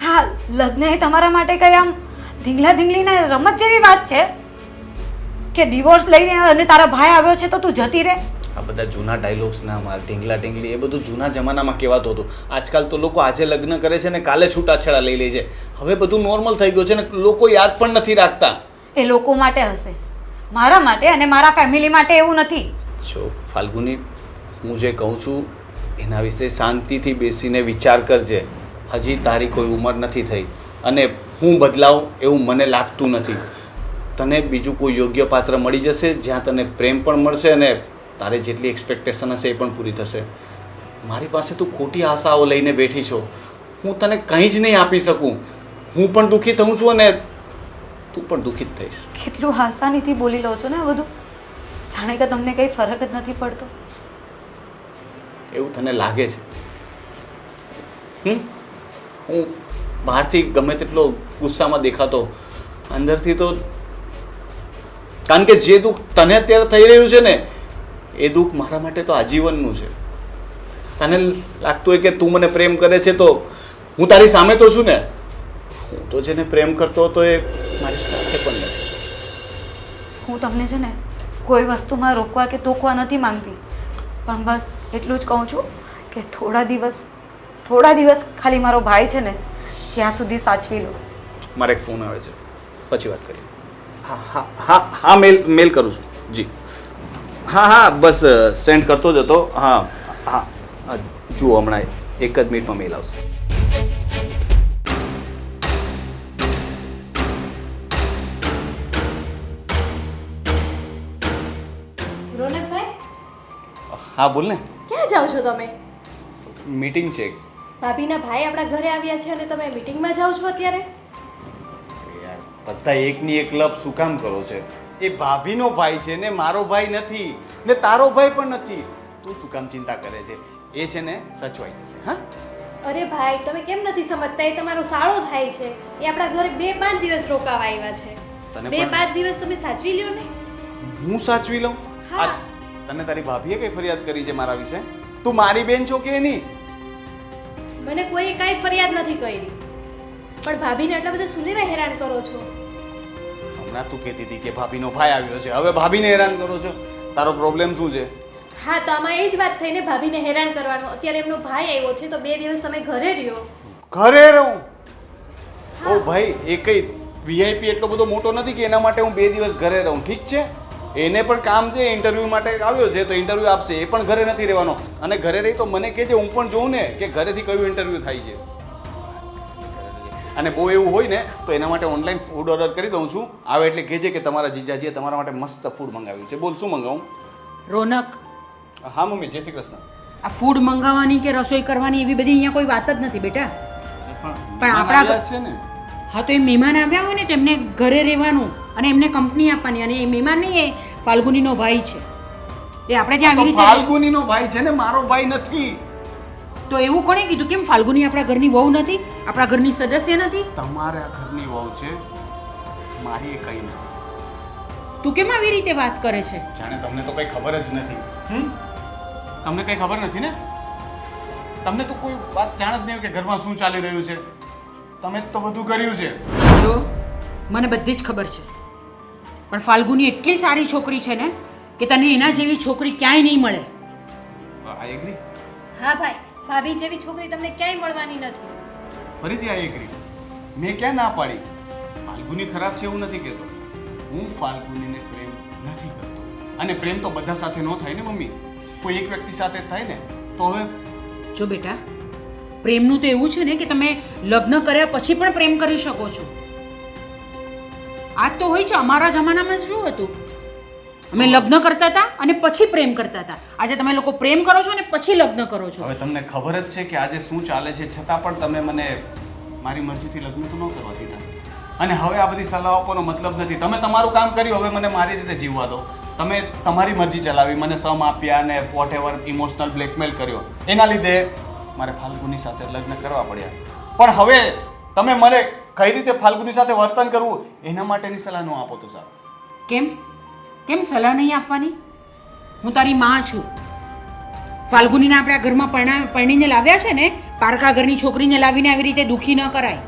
હા, લગ્ન એ તમારા માટે કઈ આમ ઢીંગલા રમત જેવી વાત છે કે ડિવોર્સ લઈને અને તારા ભાઈ આવ્યો છે તો તું જતી રહે? આ બધા જૂના ડાયલોગ્સ ના માર, ઢીંગલા ઢીંગલી, એ બધું જૂના જમાનામાં કહેવાતું હતું. આજકાલ તો લોકો આજે લગ્ન કરે છે ને કાલે છૂટાછેડા લઈ લે છે. હવે બધું નોર્મલ થઈ ગયું છે ને લોકો યાદ પણ નથી રાખતા. એ લોકો માટે હશે, મારા માટે અને મારા ફેમિલી માટે એવું નથી. જો ફાલ્ગુની, હું જે કહું છું એના વિશે શાંતિથી બેસીને વિચાર કરજે. હજી તારી કોઈ ઉંમર નથી થઈ અને હું બદલાવ એવું મને લાગતું નથી. તને બીજું કોઈ યોગ્ય પાત્ર મળી જશે જ્યાં તને પ્રેમ પણ મળશે અને તારે જેટલી એક્સપેક્ટેશન હશે એ પણ પૂરી થશે. મારી પાસે તું ખોટી આશાઓ લઈને બેઠી છો. હું તને કંઈ જ નહીં આપી શકું. હું પણ દુઃખી થઉં છું અને તું પણ દુઃખી જ થઈશ. કેટલું આસાનીથી બોલી લો છો ને આ બધું, જાણે કે તમને કંઈ ફરક જ નથી પડતો. એવું તને લાગે છે? હું બહારથી ગમે તેટલો ગુસ્સામાં દેખાતો, અંદરથી તો, કારણ કે જે દુઃખ તને અત્યારે થઈ રહ્યું છે ને એ દુઃખ મારા માટે તો આજીવનનું છે. તને લાગતું હોય કે તું મને પ્રેમ કરે છે તો હું તારી સામે તો છું ને. હું તો જેને પ્રેમ કરતો હતો એ મારી સાથે પણ નથી. હું તમને છે ને કોઈ વસ્તુમાં રોકવા કે ટોકવા નથી માંગતી, પણ બસ એટલું જ કહું છું કે થોડા દિવસ ખાલી મારો ભાઈ છે ને ત્યાં સુધી સાચવી લો. મારે એક ફોન આવે છે, પછી વાત કરીએ. હા હા હા હા મેલ કરું છું. જી હા બસ સેન્ડ કરતો જ હતો. હા જુઓ હમણાં એક જ મિનિટમાં મેલ આવશે. રોનકભાઈ, હા બોલ ને. ક્યાં જાઓ છો તમે? મીટિંગ છે. ભાભીના ભાઈ આપણા ઘરે આવ્યા છે અને તમે મીટિંગમાં જાઓ છો અત્યારે? યાર બધા એકની એક લપ શું કામ કરો છે? એ ભાભીનો ભાઈ છે ને મારો ભાઈ નથી ને તારો ભાઈ પણ નથી. તું શું કામ ચિંતા કરે છે? એ છે ને સચવાઈ જશે. હા અરે ભાઈ, તમે કેમ નથી સમજતા? એ તમારો સાળો થાય છે. એ આપણા ઘરે 2-5 દિવસ રોકાવા આવ્યા છે. તને પણ- 2-5 દિવસ તમે સાચવી લ્યો ને. હું સાચવી લઉં? હા. તને તારી ભાભીએ કઈ ફરિયાદ કરી છે મારા વિશે? તું મારી બેન છો કે એની? મને કોઈ કાંઈ ફરિયાદ નથી કરી, પણ ભાભીને આટલા બધા શું લેવા હેરાન કરો છો? હમણાં તું કહેતી હતી કે ભાભીનો ભાઈ આવ્યો છે, હવે ભાભીને હેરાન કરો છો. તારો પ્રોબ્લેમ શું છે? હા, તો આમાં એ જ વાત થઈને ભાભીને હેરાન કરવાનો. અત્યારે એમનો ભાઈ આવ્યો છે તો 2 દિવસ તમે ઘરે રહ્યો. ઘરે રહું? ઓ ભાઈ, એ કઈ વીઆઈપી એટલો બધો મોટો નથી કે એના માટે હું 2 દિવસ ઘરે રહું. ઠીક છે, એને પણ કામ છે, ઇન્ટરવ્યૂ માટે આવ્યો છે તો ઇન્ટરવ્યૂ આપશે. એ પણ ઘરે નથી રહેવાનો. અને ઘરે રહી તો મને કહેજે, હું પણ જોઉં ને કે ઘરેથી કયું ઇન્ટરવ્યૂ થાય છે. અને બહુ એવું હોય ને તો એના માટે ઓનલાઈન ફૂડ ઓર્ડર કરી દઉં છું. આવે એટલે કહેજે કે તમારા જીજાજીએ તમારા માટે મસ્ત ફૂડ મંગાવ્યું છે. બોલ શું મંગાવું? રોનક, હા મમ્મી, જય શ્રી કૃષ્ણ. આ ફૂડ મંગાવવાની કે રસોઈ કરવાની એવી બધી અહીંયા કોઈ વાત જ નથી બેટા. પણ આપણા આવ્યા છે ને. હા, તો એ મહેમાન આવ્યા હોય ને તો એમને ઘરે રહેવાનું અને એમને કંપની આપવાની. અને એ મહેમાન નહીં, એ ફાલ્ગુનીનો ભાઈ છે. એ આપણે ત્યાં આવી રીતે ફાલ્ગુનીનો ભાઈ છે ને, મારો ભાઈ નથી. તો એવું કોણે કીધું? કેમ ફાલ્ગુની આપણા ઘરની વહુ નથી? આપણા ઘરની સદસ્ય નથી? તમારા ઘરની વહુ છે, મારી એ કઈ નથી. તું કેમ આવી રીતે વાત કરે છે? જાણે તમને તો કઈ ખબર જ નથી. તમને કઈ ખબર નથી ને? તમને તો કોઈ વાત જાણ જ નહીં કે ઘરમાં શું ચાલી રહ્યું છે. તમે જ તો બધું કર્યું છે. જો મને બધી જ ખબર છે, પણ ફાલ્ગુની એટલી સારી છોકરી છે ને કે તને એના જેવી છોકરી ક્યાંય નહીં મળે. I agree. હા ભાઈ, ભાભી જેવી છોકરી તમને ક્યાંય મળવાની નથી. ફરીથી આઈ એગ્રી. મેં ક્યાં ના પાડી? ફાલ્ગુની ખરાબ છે એવું નથી કહેતો. હું ફાલ્ગુનીને પ્રેમ નથી કરતો. અને પ્રેમ તો બધા સાથે ન થાય ને મમ્મી, કોઈ એક વ્યક્તિ સાથે જ થાય ને. તો હવે જો બેટા, પ્રેમનું તો એવું છે ને કે તમે લગ્ન કર્યા પછી પણ પ્રેમ કરી શકો છો. આજ તો હોય છે. અમારા જમાનામાં શું હતું? અમે લગ્ન કરતા હતા અને પછી પ્રેમ કરતા હતા. આજે તમે લોકો પ્રેમ કરો છો અને પછી લગ્ન કરો છો. હવે તમને ખબર જ છે કે આજે શું ચાલે છે, છતાં પણ તમે મને મારી મરજીથી લગ્ન તો ન કરવા દીધા. અને હવે આ બધી સલાહ આપવાનો મતલબ નથી. તમે તમારું કામ કર્યું, હવે મને મારી રીતે જીવવા દો. તમે તમારી મરજી ચલાવી, મને સમ આપ્યા અને વોટ એવર ઇમોશનલ બ્લેકમેલ કર્યો. એના લીધે મારે ફાલ્ગુની સાથે લગ્ન કરવા પડ્યા. પણ હવે તમે મને કઈ રીતે ફાલ્ગુની સાથે વર્તન કરવું એના માટેની સલાહ ન આપો તો સારું. કેમ કેમ સલાહ નહીં આપવાની? હું તારી માં છું. ફાલ્ગુનીને આપણે આ ઘરમાં પરણીને લાવ્યા છે ને, પારકા ઘરની છોકરીને લાવીને આવી રીતે દુઃખી ન કરાય.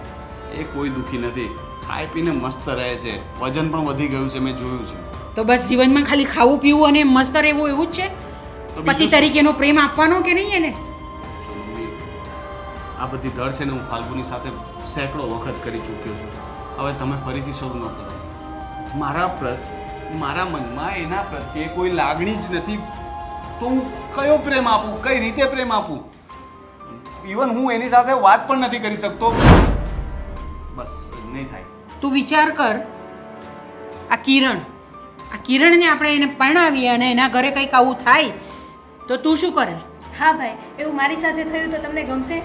એ કોઈ દુઃખી નથી. ખાઈ પીને મસ્ત રહે છે, વજન પણ વધી ગયું છે, મેં જોયું છે. તો બસ જીવનમાં ખાલી ખાવું પીવું અને મસ્ત રહેવું એવું જ છે? તો પતિ બીજું તરીકેનો પ્રેમ આપવાનો કે નહીં એને? જો મમ્મી, આ બધી દળ છે ને હું ફાલ્ગુની સાથે સેંકડો વખત કરી ચૂક્યો છું. હવે તમે ફરીથી શરૂ ન કરો. મારા મનમાં એના પ્રત્યે કોઈ લાગણી જ નથી. તો હું કયો પ્રેમ આપું, કઈ રીતે પ્રેમ આપું? ઇવન હું એની સાથે વાત પણ નથી કરી શકતો. બસ નહીં થાય. તું વિચાર કર, આ કિરણને આપણે એને પરણાવીએ અને એના ઘરે કંઈક આવું થાય તો તું શું કરે? હા ભાઈ, એવું મારી સાથે થયું તો તમને ગમશે?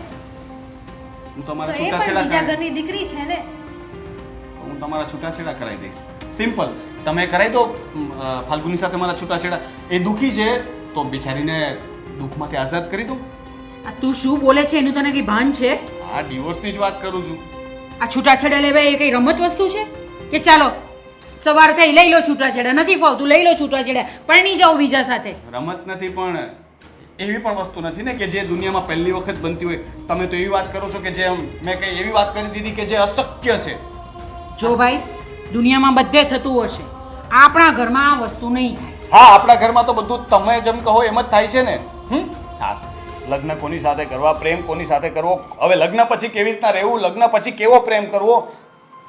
હું તો તમારા એ પણ છૂટાછેડા બીજા કરાવી ઘરની દીકરી છે ને. હું તમારા છૂટાછેડા કરાવી દઈશ. સિમ્પલ. તમે કરાવી દો ફાલ્ગુની સાથે મારા છૂટાછેડા. એ દુઃખી છે તો બિચારીને દુઃખમાંથી આઝાદ કરી દો. આ તું શું બોલે છે એનું તને કંઈ ભાન છે? આ ડિવોર્સની જ વાત કરું છું. આ છૂટાછેડા લેવા એ કઈ રમત વસ્તુ છે કે ચાલો સવાર થઈ લઈ લો છૂટાછેડા, નથી ફાવતું લઈ લો છૂટાછેડા, પરણી જાઓ બીજા સાથે? રમત નથી, પણ એવી પણ વસ્તુ નથી ને કે જે દુનિયામાં પહેલી વખત બનતી હોય. તમે તો એવી વાત કરો છો કે જે મેં કઈ એવી વાત કરી દીધી કે જે અશક્ય છે. જો ભાઈ, દુનિયામાં બધે થતું હશે, આપણા ઘરમાં આ વસ્તુ નહીં થાય. હા, આપણા ઘરમાં તો બધું તમે જેમ કહો એમ જ થાય છે ને. હા, લગ્ન કોની સાથે કરવા, પ્રેમ કોની સાથે કરવો, હવે લગ્ન પછી કેવી રીતના રહેવું, લગ્ન પછી કેવો પ્રેમ કરવો,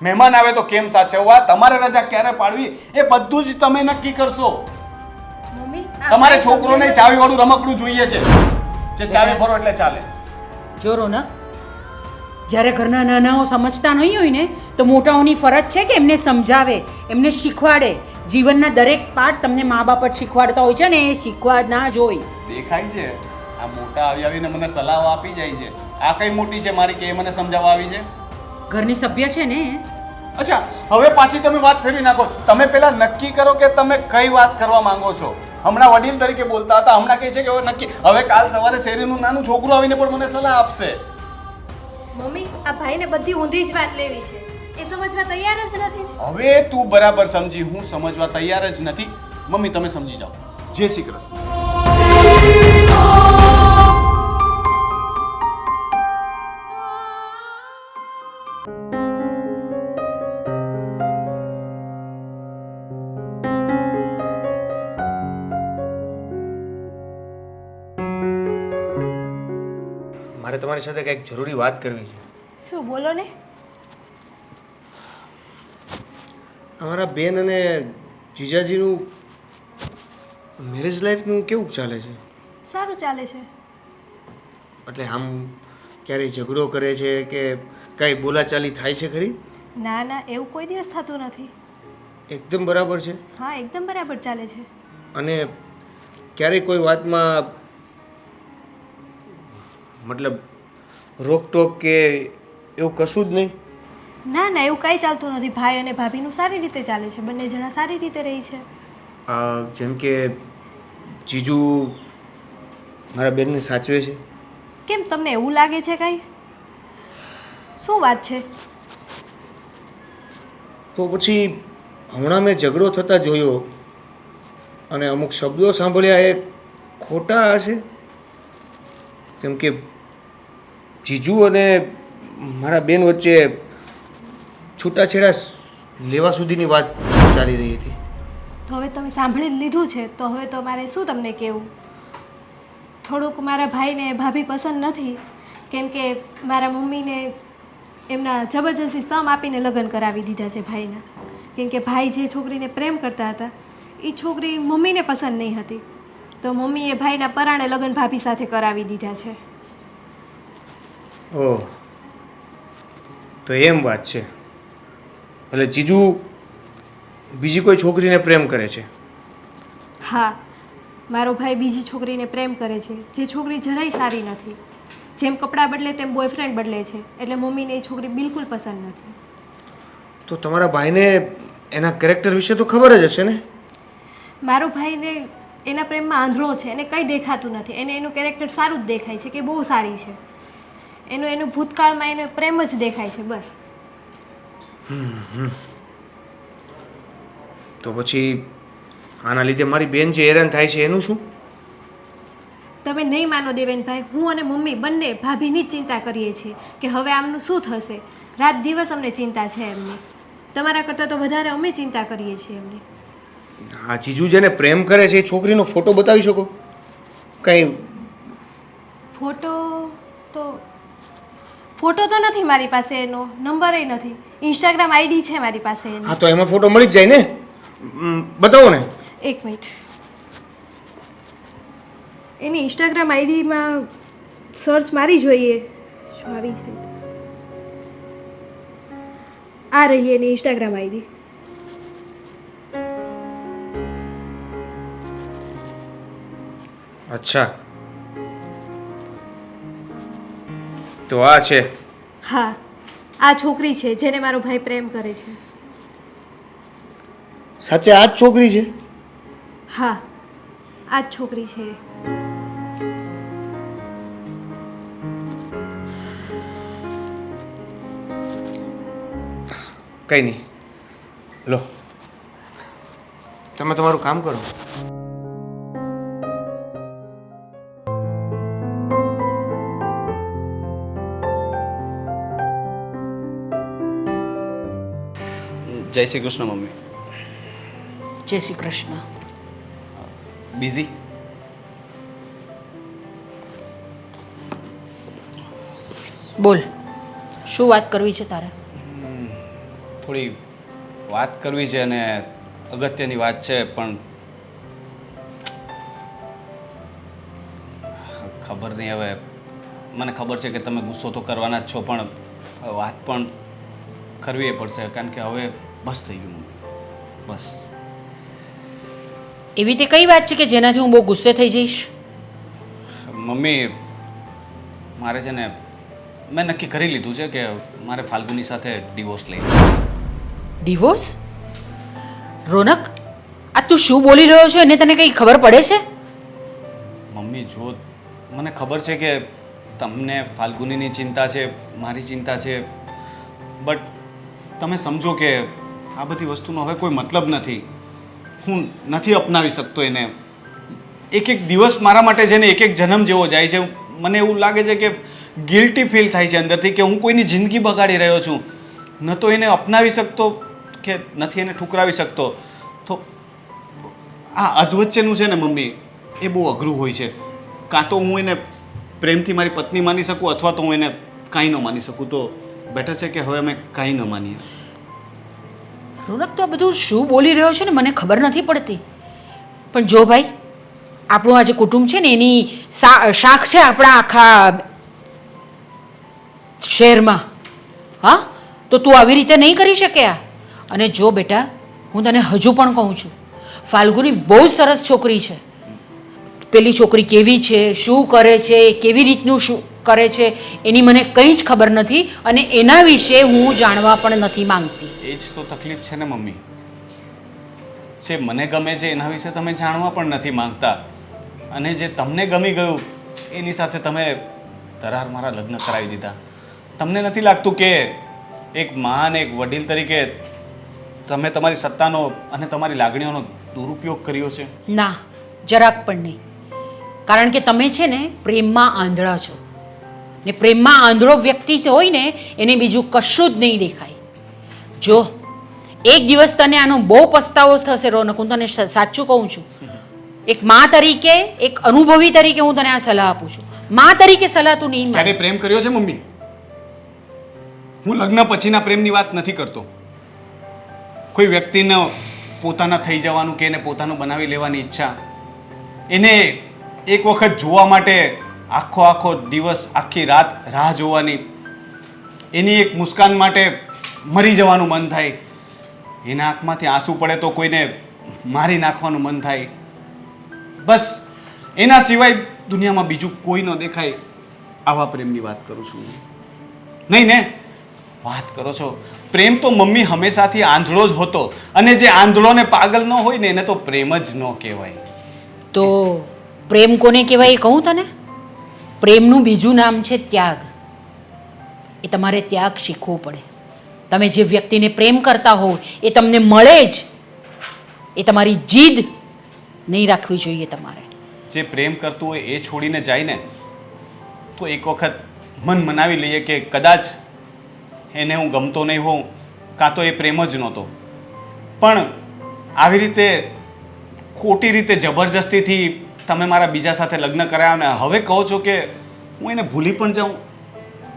મહેમાન આવે તો કેમ સાચવવા, તમારે રજા ક્યારે પાડવી, એ બધું જ તમે નક્કી કરશો. મમ્મી તમારે છોકરોને ચાવી વાળું રમકડું જોઈએ છે જે ચાવી ભરો એટલે ચાલે. જો રોનક, જ્યારે ઘરના નાનાઓ સમજતા નહીં હોય ને તો મોટાઓની ફરજ છે કે એમને સમજાવે, એમને શીખવાડે. જીવનના દરેક પાઠ તમને મા બાપ જ શીખવાડતા હોય છે ને, એ શીખવા ના જોઈ. દેખાય છે આ મોટા આવીને મને સલાહ આપી જાય છે. આ કઈ મોટી છે મારી કે એ મને સમજાવવા આવી છે? ઘરની સભ્ય છે ને. અચ્છા, હવે પાછી તમે વાત ફેરવી નાખો. તમે પેલા નક્કી કરો કે તમે કઈ વાત કરવા માંગો છો. હમણાં વડીલ તરીકે બોલતા હતા, હમણાં કહે છે કે હવે નક્કી. હવે કાલ સવારે શેરીનું નાનું છોકરું આવીને પણ મને સલાહ આપશે. મમ્મી, આ ભાઈને બધી ઊંધી જ વાત લેવી છે, એ સમજવા તૈયાર જ નથી. હવે તું બરાબર સમજી, હું સમજવા તૈયાર જ નથી. મમ્મી તમે સમજી જાઓ. જય શ્રી કૃષ્ણ. મારે તમારી સાથે કંઈક જરૂરી વાત કરવી છે. શું? બોલો ને. અમારા બેન અને જીજાજીનું મેરેજ લાઈફનું કેવું ચાલે છે? સારું ચાલે છે. એટલે આમ ક્યારેય ઝઘડો કરે છે કે કાંઈ બોલાચાલી થાય છે ખરી? ના ના, એવું કોઈ દિવસ થતું નથી. એકદમ બરાબર છે. હા, એકદમ બરાબર ચાલે છે. અને ક્યારેય કોઈ વાતમાં મતલબ રોકટોક કે એવું કશું જ નહીં? ના ના, એવું કાંઈ ચાલતું નથી. ભાઈ અને ભાભીનું સારી રીતે ચાલે છે, બંને જણા સારી રીતે રહી છે. જેમ કે જીજુ મારા બેનને સાચવે છે. કેમ, તમને એવું લાગે છે કાંઈ? શું વાત છે? તો પછી હમણાં મેં ઝઘડો થતા જોયો અને અમુક શબ્દો સાંભળ્યા, એ ખોટા હશે? કેમ કે જીજુ અને મારા બેન વચ્ચે છૂટાછેડા લેવા સુધીની વાત ચાલી રહી હતી. તો હવે તમે સાંભળી જ લીધું છે, તો હવે તો મારે શું તમને કહેવું. થોડુંક મારા ભાઈને ભાભી પસંદ નથી, કેમ કે મારા મમ્મીને એમના જબરજસ્તી સમ આપીને લગ્ન કરાવી દીધા છે ભાઈના. કેમ કે ભાઈ જે છોકરીને પ્રેમ કરતા હતા એ છોકરી મમ્મીને પસંદ નહીં હતી, તો મમ્મીએ ભાઈના પરાણે લગ્ન ભાભી સાથે કરાવી દીધા છે. ઓહ, તો એમ વાત છે. એટલે જીજુ બીજી કોઈ છોકરીને પ્રેમ કરે છે? હા, મારો ભાઈ બીજી છોકરીને પ્રેમ કરે છે, જે છોકરી જરાય સારી નથી. જેમ કપડાં બદલે તેમ બોયફ્રેન્ડ બદલે છે, એટલે મમ્મીને એ છોકરી બિલકુલ પસંદ નથી. તો તમારા ભાઈને એના કેરેક્ટર વિશે તો ખબર જ હશે ને? મારો ભાઈને એના પ્રેમમાં આંધળો છે, એને કંઈ દેખાતું નથી. એને એનું કેરેક્ટર સારું જ દેખાય છે કે બહુ સારી છે. એનું ભૂતકાળમાં એનો પ્રેમ જ દેખાય છે બસ. તો પછી આના લીધે મારી બેન જે હેરાન થાય છે એનું શું? તમે નહીં માનો દેવેનભાઈ, હું અને મમ્મી બંને ભાભીની જ ચિંતા કરીએ છીએ કે હવે આમનું શું થશે. રાત દિવસ અમને ચિંતા છે એમની. તમારા કરતાં તો વધારે અમે ચિંતા કરીએ છીએ એમની. આ જીજુ જેને પ્રેમ કરે છે એ છોકરીનો ફોટો બતાવી શકો? કંઈ ફોટો તો નથી મારી પાસે, એનો નંબર નથી. ઇન્સ્ટાગ્રામ આઈડી છે મારી પાસે એની. હા, તો એમાં ફોટો મળી જ જાય ને. બતાવો ને. એક મિનિટ. એની ઇન્સ્ટાગ્રામ આઈડીમાં સર્ચ મારી જોઈએ શું આવી જાય. આ રહી એની ઇન્સ્ટાગ્રામ આઈડી. અચ્છા, તો આ છે. હા, આ છોકરી છે જેને મારો ભાઈ પ્રેમ કરે છે. સાચે આ જ છોકરી છે? હા, આ જ છોકરી છે. કંઈ નહીં, લો તમે તમારું કામ કરો. જય શ્રી કૃષ્ણ મમ્મી. જય શ્રી કૃષ્ણ. બિઝી? બોલ, શું વાત કરવી છે તારે? થોડી વાત કરવી છે અને અગત્યની વાત છે, પણ ખબર નહીં હવે. મને ખબર છે કે તમે ગુસ્સો તો કરવાના જ છો, પણ વાત પણ કરવી પડશે, કારણ કે હવે બસ થઈ ગયું મમ્મી, બસ. એવી તે કઈ વાત છે કે જેનાથી હું બહુ ગુસ્સે થઈ જઈશ? મમ્મી, મારે છે ને, મેં નક્કી કરી લીધું છે કે મારે ફાલ્ગુની સાથે ડિવોર્સ લઈ. ડિવોર્સ? રોનક, આ તું શું બોલી રહ્યો છો એને તને કંઈ ખબર પડે છે? મમ્મી જો, મને ખબર છે કે તમને ફાલ્ગુનીની ચિંતા છે, મારી ચિંતા છે, બટ તમે સમજો કે આ બધી વસ્તુનો હવે કોઈ મતલબ નથી. હું નથી અપનાવી શકતો એને. એક એક દિવસ મારા માટે છે ને એક એક જન્મ જેવો જાય છે. મને એવું લાગે છે કે ગિલ્ટી ફીલ થાય છે અંદરથી કે હું કોઈની જિંદગી બગાડી રહ્યો છું. ન તો એને અપનાવી શકતો કે નથી એને ઠુકરાવી શકતો. તો આ અધવચ્ચેનું છે ને મમ્મી, એ બહુ અઘરું હોય છે. કાં તો હું એને પ્રેમથી મારી પત્ની માની શકું, અથવા તો હું એને કાંઈ ન માની શકું. તો બેટર છે કે હવે અમે કાંઈ ન માનીએ. રોનક, તો આ બધું શું બોલી રહ્યો છે ને મને ખબર નથી પડતી. પણ જો ભાઈ, આપણું આ જે કુટુંબ છે ને એની શાખ છે આપણા આખા શહેરમાં. હા, તો તું આવી રીતે નહીં કરી શકે આ. અને જો બેટા, હું તને હજુ પણ કહું છું, ફાલ્ગુની બહુ સરસ છોકરી છે. પેલી છોકરી કેવી છે, શું કરે છે, કેવી રીતનું શું કરે છે, એની મને કંઈ જ ખબર નથી, અને એના વિશે હું જાણવા પણ નથી માંગતી. એ જ તો તકલીફ છે ને મમ્મી. જે મને ગમે છે એના વિશે તમે જાણવા પણ નથી માંગતા, અને જે તમને ગમી ગયું એની સાથે તમે તરાર મારા લગ્ન કરાવી દીધા. તમને નથી લાગતું કે એક મહાન, એક વડીલ તરીકે તમે તમારી સત્તાનો અને તમારી લાગણીઓનો દુરુપયોગ કર્યો છે? ના, જરાક પણ નહીં. કારણ કે તમે છે ને પ્રેમમાં આંધળા છો, ને પ્રેમમાં આંધળો વ્યક્તિ હોય ને એને બીજું કશું જ નહીં દેખાય. જો એક દિવસ તને આનો બહુ પસ્તાવો થશે રોનક, હું તને સાચું કહું છું. એક મા તરીકે, એક અનુભવી તરીકે હું તને આ સલાહ આપું છું. મા તરીકે સલાહ તું નહીં ક્યારે માન. પ્રેમ કર્યો છે મમ્મી? હું લગ્ન પછીના પ્રેમની વાત નથી કરતો. કોઈ વ્યક્તિને પોતાના થઈ જવાનું કે એને પોતાનું બનાવી લેવાની ઈચ્છા, એને એક વખત જોવા માટે આખો આખો દિવસ, આખી રાત રાહ જોવાની, એની એક મુસ્કાન માટે મરી જવાનું મન થાય, એના આંખમાંથી આંસુ પડે તો કોઈને મારી નાખવાનું મન થાય. બસ એના સિવાય દુનિયામાં બીજું કોઈ ન દેખાય. આવા પ્રેમની વાત કરું છું. નહીં ને? વાત કરો છો પ્રેમ તો મમ્મી હંમેશાથી આંધળો જ હતો, અને જે આંધળોને પાગલ ન હોય ને એને તો પ્રેમ જ ન કહેવાય. તો પ્રેમ કોને કહેવાય એ કહું તને? પ્રેમનું બીજું નામ છે ત્યાગ. એ તમારે ત્યાગ શીખવો પડે. તમે જે વ્યક્તિને પ્રેમ કરતા હોવ એ તમને મળે જ, એ તમારી જીદ નહીં રાખવી જોઈએ તમારે. જે પ્રેમ કરતું હોય એ છોડીને જાય ને, તો એક વખત મન મનાવી લઈએ કે કદાચ એને હું ગમતો નહીં હોઉં, કાં તો એ પ્રેમ જ નહોતો. પણ આવી રીતે ખોટી રીતે જબરજસ્તીથી તમે મારા બીજા સાથે લગ્ન કરાયા ને હવે કહો છો કે હું એને ભૂલી પણ જાઉં,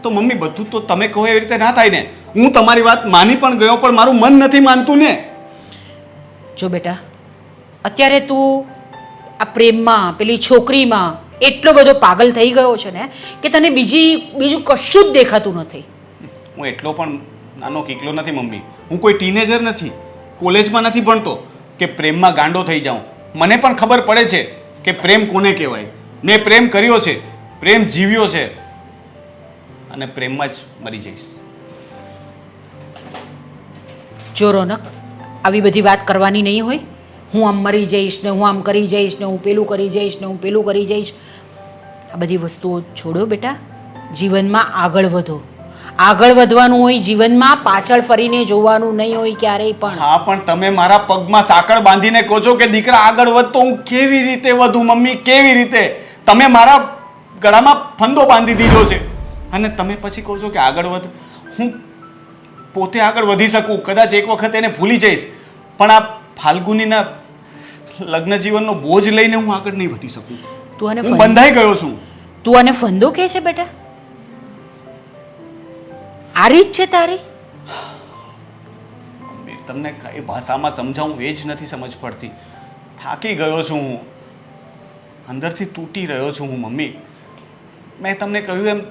તો મમ્મી બધું તો તમે કહો એવી રીતે ના થાય ને. હું તમારી વાત માની પણ ગયો, પણ મારું મન નથી માનતું ને. જો બેટા, અત્યારે તું આ પ્રેમમાં, પેલી છોકરીમાં એટલો બધો પાગલ થઈ ગયો છે ને કે તને બીજું કશું જ દેખાતું નથી. હું એટલો પણ નાનો કીકલો નથી મમ્મી. હું કોઈ ટીનેજર નથી, કોલેજમાં નથી ભણતો કે પ્રેમમાં ગાંડો થઈ જાઉં. મને પણ ખબર પડે છે કે પ્રેમ કોને કહેવાય. મેં પ્રેમ કર્યો છે, પ્રેમ જીવ્યો છે અને પ્રેમમાં જ મરી જઈશ. જો રોનક, આવી બધી વાત કરવાની નહીં હોય. હું આમ મરી જઈશ ને હું આમ કરી જઈશ ને હું પેલું કરી જઈશ ને હું પેલું કરી જઈશ. આ બધી વસ્તુઓ છોડો બેટા. જીવનમાં આગળ વધો. આગળ વધવાનું હોય જીવનમાં, પાછળ ફરીને જોવાનું નહીં હોય ક્યારેય પણ. હા, પણ તમે મારા પગમાં સાંકળ બાંધીને કહો છો કે દીકરા આગળ વધ, તો હું કેવી રીતે વધું મમ્મી? કેવી રીતે? તમે મારા ગળામાં ફંદો બાંધી દીધો છે અને તમે પછી કહો છો કે આગળ વધ. હું પોતે આગળ વધી શકું, કદાચ એક વખત એને ભૂલી જઈશ, પણ આ ફાલ્ગુનીના લગ્ન જીવનનો બોજ લઈને હું આગળ નહીં વધી શકું. હું બંધાઈ ગયો છું. તું આને ફંદો કહે છે બેટા? આ રીત છે તારી? તમને કઈ ભાષામાં સમજાવું એ જ નથી સમજ પડતી. થાકી ગયો છું હું, અંદરથી તૂટી રહ્યો છું હું મમ્મી. મેં તમને કહ્યું એમ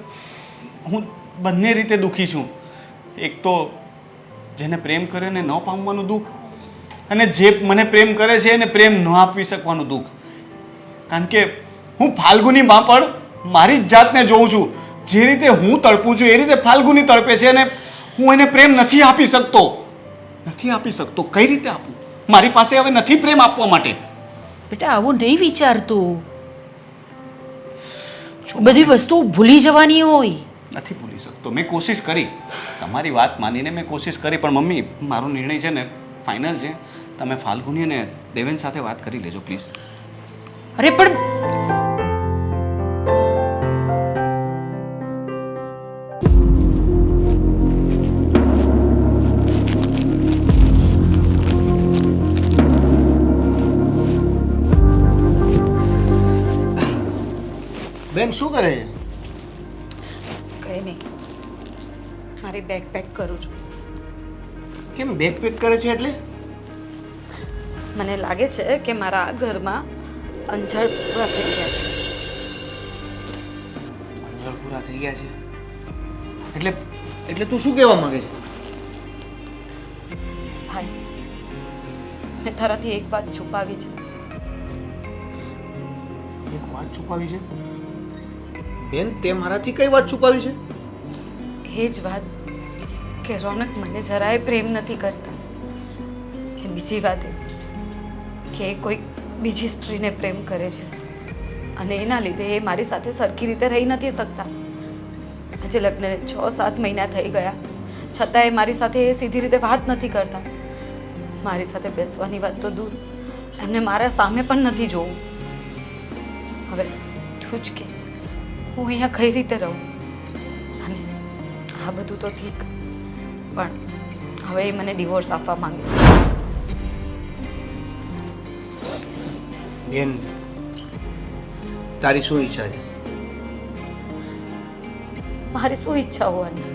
હું બંને રીતે દુઃખી છું. એક તો જેને પ્રેમ કર્યો એને ન પામવાનું દુઃખ, અને જે મને પ્રેમ કરે છે એને પ્રેમ ન આપી શકવાનું દુઃખ. કારણ કે હું ફાલ્ગુનીમાં પણ મારી જ જાતને જોઉં છું. જે રીતે હું તડપું છું એ રીતે ફાલ્ગુની તડપે છે અને હું એને પ્રેમ નથી આપી શકતો. નથી આપી શકતો. કઈ રીતે આપું? મારી પાસે હવે નથી પ્રેમ આપવા માટે. બેટા આવું નહીં વિચારતું. બધી વસ્તુ ભૂલી જવાની હોય. નથી ભૂલી શકતો. મેં કોશિશ કરી, તમારી વાત માનીને મેં કોશિશ કરી, પણ મમ્મી મારો નિર્ણય છે ને ફાઇનલ છે. તમે ફાલ્ગુની અને દેવેન સાથે વાત કરી લેજો પ્લીઝ. અરે પણ બેન શું કરે છે? કંઈ નહીં, મારી બેગ પેક કરું છું. કેમ બેગ પેક કરે છે એટલે? મને લાગે છે કે મારા આ ઘરમાં અંજળ પૂરા થઈ ગયા છે. અંજળ પૂરા થઈ ગયા છે એટલે તું શું કહેવા માંગે છે? ભાઈ, મેં તારાથી એક વાત છુપાવી છે. એક વાત છુપાવી છે? બેન તે મારાથી કઈ વાત છુપાવી છે? એ જ વાત કે રોનક મને જરાય પ્રેમ નથી કરતા. એ બીજી વાત એ કે એ કોઈ બીજી સ્ત્રીને પ્રેમ કરે છે અને એના લીધે એ મારી સાથે સરખી રીતે રહી નથી શકતા. આજે લગ્નને 6-7 મહિના થઈ ગયા છતાં એ મારી સાથે એ સીધી રીતે વાત નથી કરતા. મારી સાથે બેસવાની વાત તો દૂર, એમને મારા સામે પણ નથી જોવું. હવે તું જ કે હું અહીંયા કઈ રીતે રહું? અને આ બધું તો ઠીક, પણ હવે એ મને ડિવોર્સ આપવા માંગે છે. બેન તારી શું ઈચ્છા છે? મારી શું ઈચ્છા હોવાની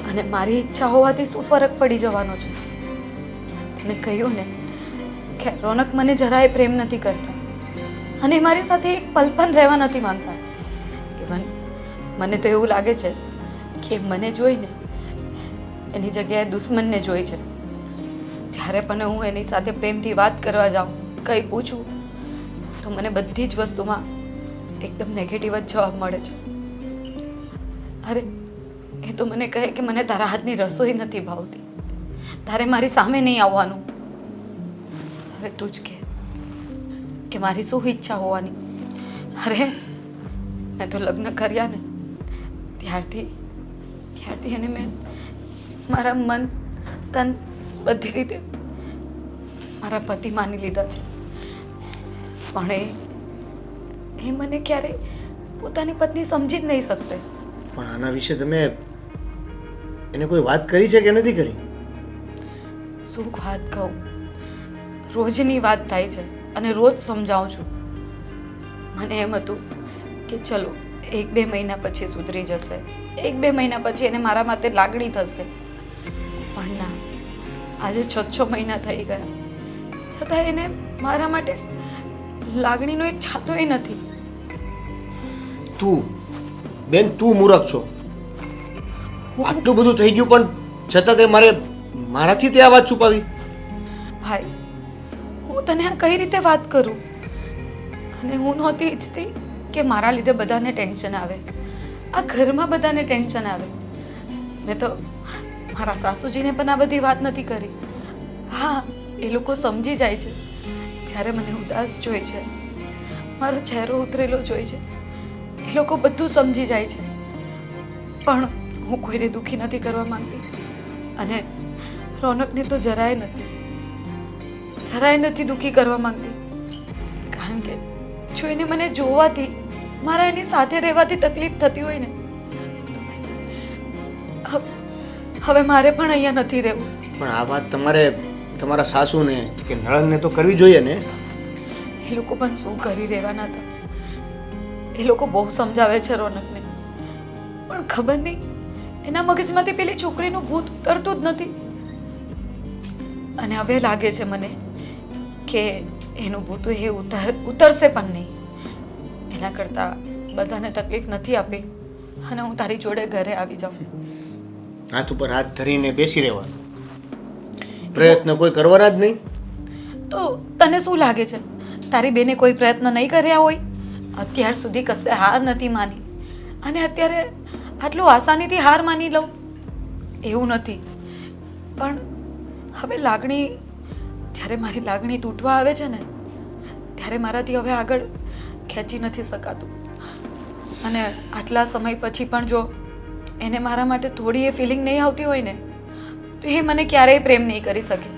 અને મારી ઈચ્છા હોવાથી શું ફરક પડી જવાનો છે? તને કહ્યું ને કે રોનક મને જરાય પ્રેમ નથી કરતા અને મારી સાથે એક પલ પણ રહેવા નથી માંગતા. ઇવન મને તો એવું લાગે છે કે મને જોઈને એની જગ્યાએ દુશ્મનને જોઈ છે. જ્યારે પણ હું એની સાથે પ્રેમથી વાત કરવા જાઉં, કંઈ પૂછું, તો મને બધી જ વસ્તુમાં એકદમ નેગેટિવ જ જવાબ મળે છે. અરે એ તો મને કહે કે મને તારા હાથની રસોઈ નથી ભાવતી, તારે મારી સામે નહીં આવવાનું. હવે તું જ કે મારી શું ઈચ્છા હોવાની? અરે મેં તો લગ્ન કર્યા ને ત્યારથી એને મેં મારા મન તન બધી રીતે મારા પતિ માની લીધા છે. પણ એ મને ક્યારેય પોતાની પત્ની સમજી જ નહીં શકશે. પણ આના વિશે તમે એને કોઈ વાત કરી છે કે નથી કરી? શું વાત કહું, રોજની વાત થાય છે અને રોજ સમજાવું છું. મને એમ હતું કે ચલો 1-2 મહિના પછી સુધરી જશે, 1-2 મહિના પછી એને મારા માટે લાગણી થશે. પણ ના, આજે 6 મહિના થઈ ગયા છતાં એને મારા માટે લાગણીનો એક છાતોય નથી. બેન તું મૂરખ છો. આટલું બધું થઈ ગયું પણ છતાં તે મારાથી તે આ વાત છુપાવી. ભાઈ, હું તને આ કઈ રીતે વાત કરું? અને હું નહોતી ઈચ્છતી કે મારા લીધે બધાને ટેન્શન આવે, આ ઘરમાં બધાને ટેન્શન આવે. મેં તો મારા સાસુજીને પણ આ બધી વાત નથી કરી. હા, એ લોકો સમજી જાય છે જ્યારે મને ઉદાસ જોઈ છે, મારો ચહેરો ઉતરેલો જોઈ છે, એ લોકો બધું સમજી જાય છે. પણ હું કોઈને દુઃખી નથી કરવા માંગતી. અને રોનકને તો જરાય નથી દુઃખી કરવા માંગતી. કારણ કે જો એને મને જોવાથી, મારા એની સાથે રહેવાથી તકલીફ થતી હોય ને, તો હવે મારે પણ અહીંયા નથી રહેવું. પણ આ વાત તમારે તમારા સાસુને કે નળનને તો કરવી જોઈએ ને. એ લોકો પણ શું કરી રહેવાના હતા. એ લોકો બહુ સમજાવે છે રોનકને, પણ ખબર નહીં એના મગજમાંથી પેલી છોકરીનું ભૂત ઉતરતું જ નથી. અને હવે લાગે છે મને કે એનું ભૂત એ ઉતરશે પણ નહીં. એના કરતાં બધાને તકલીફ નથી આપી અને હું તારી જોડે ઘરે આવી જાઉં. હાથ ઉપર હાથ ધરીને બેસી રહેવાનું, પ્રયત્ન કોઈ કરવાના જ નહીં. તો તને શું લાગે છે તારી બેને કોઈ પ્રયત્ન નહીં કર્યા હોય? અત્યાર સુધી કશે હાર નથી માની, અને અત્યારે આટલું આસાનીથી હાર માની લઉં એવું નથી. પણ હવે જ્યારે મારી લાગણી તૂટવા આવે છે ને, ત્યારે મારાથી હવે આગળ ખેંચી નથી શકાતું. અને આટલા સમય પછી પણ જો એને મારા માટે થોડી એ ફિલિંગ નહીં આવતી હોય ને, તો એ મને ક્યારેય પ્રેમ નહીં કરી શકે.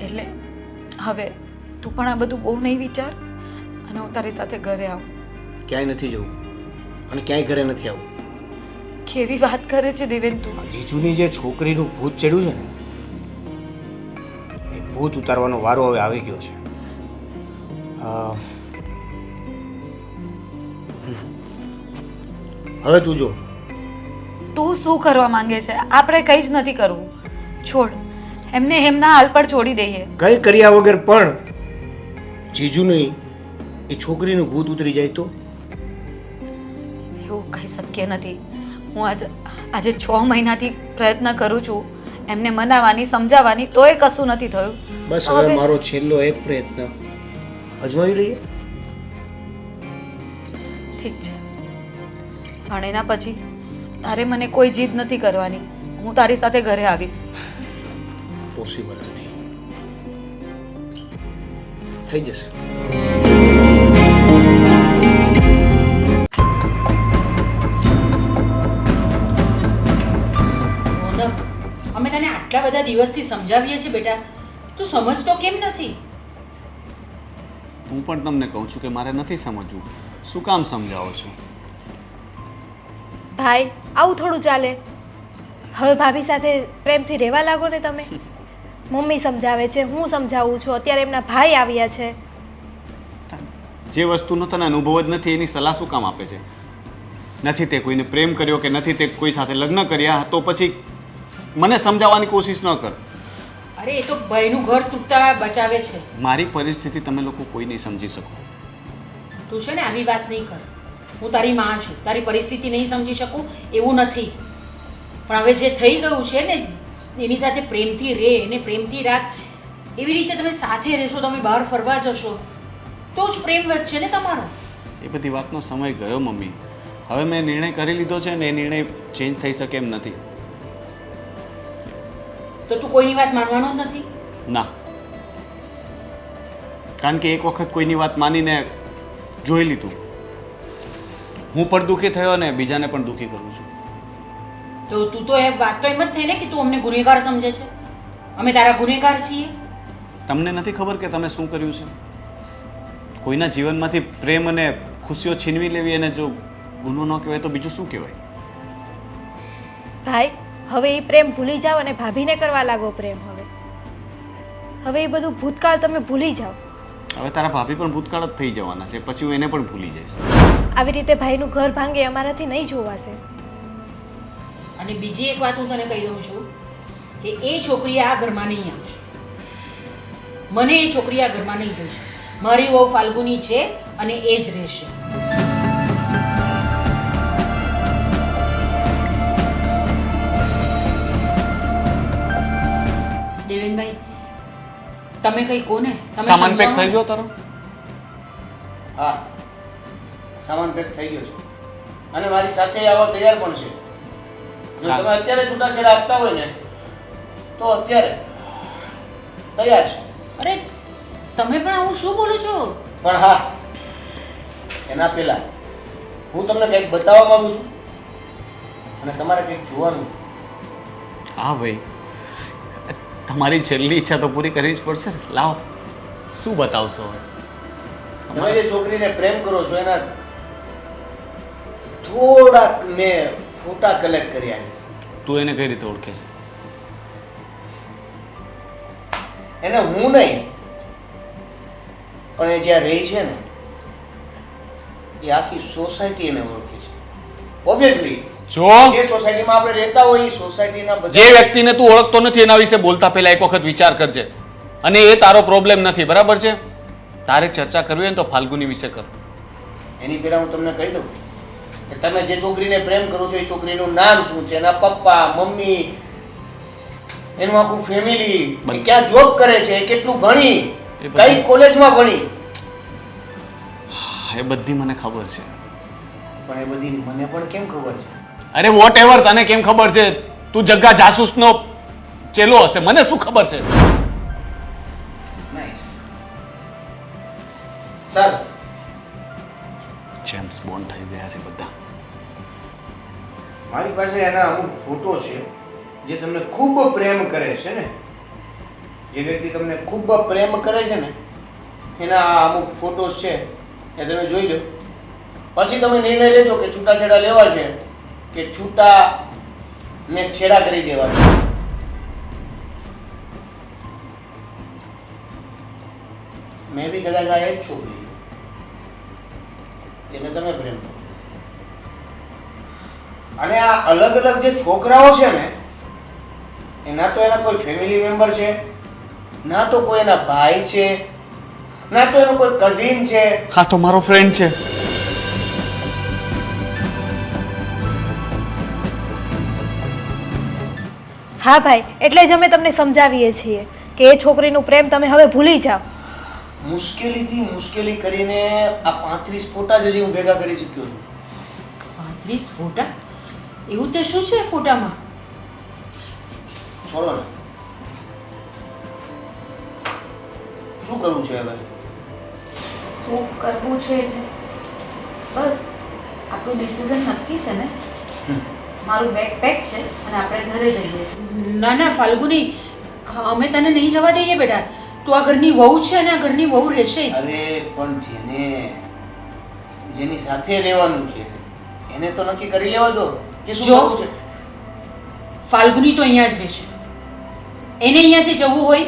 એટલે હવે તું પણ આ બધું બહુ નહીં વિચાર, અને હું તારી સાથે ઘરે આવું. ક્યાંય નથી જવું અને ક્યાંય ઘરે નથી આવું. કેવી વાત કરે છે દેવેન તું? જીજુની જે છોકરીનું ભૂત ચડ્યું છે ને, એ ભૂત ઉતારવાનો વારો હવે આવી ગયો છે. હવે તું જો. તું શું કરવા માંગે છે? આપણે કંઈ જ નથી કરવું. છોડ એમને એમના હાલ પર છોડી દઈએ. કંઈ કર્યા વગર પણ જીજુની એ છોકરીનું ભૂત ઉતરી જાય તો? એવું કંઈ શક્ય નથી. હું આજે 6 મહિનાથી પ્રયત્ન કરું છું એમને મનાવવાની, સમજાવવાની, તોય કશું નથી થયું. બસ હવે મારો છેલ્લો એક પ્રયત્ન અજમાવી લઈએ. ઠીક છે, પણ એના પછી તારે મને કોઈ જીદ નથી કરવાની. હું તારી સાથે ઘરે આવીશ. પોસિબલ નથી. થઈ જશે. અમે તને આટલા બધા દિવસથી સમજાવીએ છીએ બેટા, તું સમજતો કેમ નથી? હું પણ તમને કહું છું કે મારે નથી સમજવું. શું કામ સમજાવો છો? ભાઈ, આવું થોડું ચાલે. હવે ભાભી સાથે પ્રેમથી રહેવા લાગો ને તમે. મમ્મી સમજાવે છે, હું સમજાવું છું, અત્યારે એમના ભાઈ આવ્યા છે. જે વસ્તુનો તને અનુભવ જ નથી એની સલાહ શું કામ આપે છે? નથી તે કોઈને પ્રેમ કર્યો કે નથી તે કોઈ સાથે લગ્ન કર્યા, તો પછી મને સમજાવવાની કોશિશ ન કર. અરે એ તો ભાઈનું ઘર તૂટતા બચાવે છે. મારી પરિસ્થિતિ તમે લોકો કોઈ નહીં સમજી શકો. તું છે ને આવી વાત નહીં કર. હું તારી માં છું, તારી પરિસ્થિતિ નહીં સમજી શકું એવું નથી. પણ હવે જે થઈ ગયું છે ને, એની સાથે પ્રેમથી રહે, એને પ્રેમથી રાખ. એવી રીતે તમે સાથે રહેશો, તમે બહાર ફરવા જશો, તો જ પ્રેમ વધશે ને તમારો. એ બધી વાતનો સમય ગયો મમ્મી. હવે મેં નિર્ણય કરી લીધો છે ને એ નિર્ણય ચેન્જ થઈ શકે એમ નથી. તો તું કોઈની વાત માનવાનો જ નથી? ના, કારણ કે એક વખત કોઈની વાત માનીને જોઈ લીધું. હું પણ દુઃખી થયો ને બીજાને પણ દુઃખી કરું છું. તો તું તો એ વાત તો એમ જ થઈ ને કે તું અમને ગુનેગાર સમજે છે. અમે તારા ગુનેગાર છીએ. તમને નથી ખબર કે તમે શું કર્યું છે? કોઈના જીવનમાંથી પ્રેમ અને ખુશીઓ છીનવી લેવી અને જો ગુનો ન કહેવાય તો બીજું શું કહેવાય? ભાઈ, હવે એ પ્રેમ ભૂલી જાઓ અને ભાભીને કરવા લાગો પ્રેમ. હવે એ બધું ભૂતકાળ તમે ભૂલી જાઓ. હવે તારા ભાભી પણ ભૂતકાળ જ થઈ જવાના છે, પછી હું એને પણ ભૂલી જઈશ. આવી રીતે ભાઈનું ઘર ભાંગે અમારાથી નહીં જોવાશે. અને બીજી એક વાત હું તને કહી દઉં છું કે એ છોકરી આ ઘરમાં નહીં આવશે. મને એ છોકરી આ ઘરમાં નહીં જોઈશે. મારી વહુ ફાલ્ગુની છે અને એ જ રહેશે. તમે કઈ કોને તમે સામાન પેક સમજાવો. થઈ ગયો તારો? હા, સામાન પેક થઈ ગયો છે અને મારી સાથે આવવા તૈયાર પણ છે. જો હા. તમે અત્યારે છૂટાછેડા આપતા હોય ને તો અત્યારે તૈયાર છે. અરે તમે પણ આવું શું બોલો છો? પણ હા, એના પહેલા હું તમને કંઈક બતાવવા માંગુ છું અને તમારે કંઈક જોવાનું છે. હા ભાઈ, તમારી છેલ્લી ઈચ્છા તો પૂરી કરવી જ પડશે ને. લાવો, શું બતાવશો હવે? તમે જે છોકરીને પ્રેમ કરો છો એના થોડાક મેં ફોટા કલેક્ટ કર્યા છે. તું એને કઈ રીતે ઓળખે છે? એને હું નહીં પણ એ જ્યાં રહી છે ને એ આખી સોસાયટી એને ઓળખે છે. ઓબ્વિયસલી જો જે સોસાયટીમાં આપણે રહેતા હોય એ સોસાયટીના જે બધા વ્યક્તિને તું ઓળખતો નથી એના વિશે બોલતા પહેલા એક વખત વિચાર કરજે. અને એ તારો પ્રોબ્લેમ નથી, બરાબર છે? તારે ચર્ચા કરવી હોય ને તો ફાલ્ગુની વિશે કર. એની પહેલા હું તમને કહી દઉં કે તમે જે છોકરીને પ્રેમ કરો છો એ છોકરીનું નામ શું છે, એના પપ્પા મમ્મી, એનું આખું ફેમિલી, એ ક્યાં જોબ કરે છે, એ કેટલું ભણી, એ બધું. કઈ કોલેજમાં ભણી, એ બધી મને ખબર છે. પણ એ બધી મને પણ કેમ ખબર છે? અરે વોટ એવર, તને કેમ ખબર છે? તું જગ્ગા જાસૂસનો ચેલો હશે, મને શું ખબર છે? નાઈસ. સારું, જેમ્સ બોન્ડ થઈ ગયા છે બધા. મારી પાસે એના અમુક ફોટો છે જે તમને ખૂબ પ્રેમ કરે છે ને, જે વ્યક્તિ તમને ખૂબ પ્રેમ કરે છે ને એના આ અમુક ફોટોસ છે એ તમે જોઈ લો. પછી તમે નિર્ણય લેજો કે છૂટાછેડા લેવા છે કે છૂટા ને છેડા કરી દેવા છે. મેં બી કદાચ આ એક છોકરી તેને તમે પ્રેમ કરો અને આ અલગ અલગ જે છોકરાઓ છે ને એ ના તો એના કોઈ ફેમિલી મેમ્બર છે, ના તો કોઈ એના ભાઈ છે, ના તો એનો કોઈ કઝિન છે. હા તો મારો ફ્રેન્ડ છે. હા ભાઈ, એટલે જ અમે તમને સમજાવીએ છીએ કે એ છોકરીનું પ્રેમ તમે હવે ભૂલી જાઓ. મુશ્કેલીથી મુશ્કેલી કરીને આ 35 ફોટા જ હજી હું ભેગા કરી ચૂક્યો છું. 35 ફોટા? એવું તે શું છે ફોટામાં? છોડો ને, શું કરવું છે હવે? શું કરવું છે એટલે બસ આપણું ડિસિઝન નક્કી છે ને. મારું બેગ પેક છે અને આપણે ઘરે જઈએ છીએ. ના ના ફાલ્ગુની, અમે તને નહીં જવા દઈએ બેટા. તું આ ઘરની વહુ છે અને આ ઘરની વહુ રહેશે જ. અરે પણ જેની સાથે રહેવાનું છે એને તો નક્કી કરી લેવા દો કે શું જો. કરવું છે. ફાલ્ગુની તો અહીંયા જ રહેશે. એને અહીંયાથી જવું હોય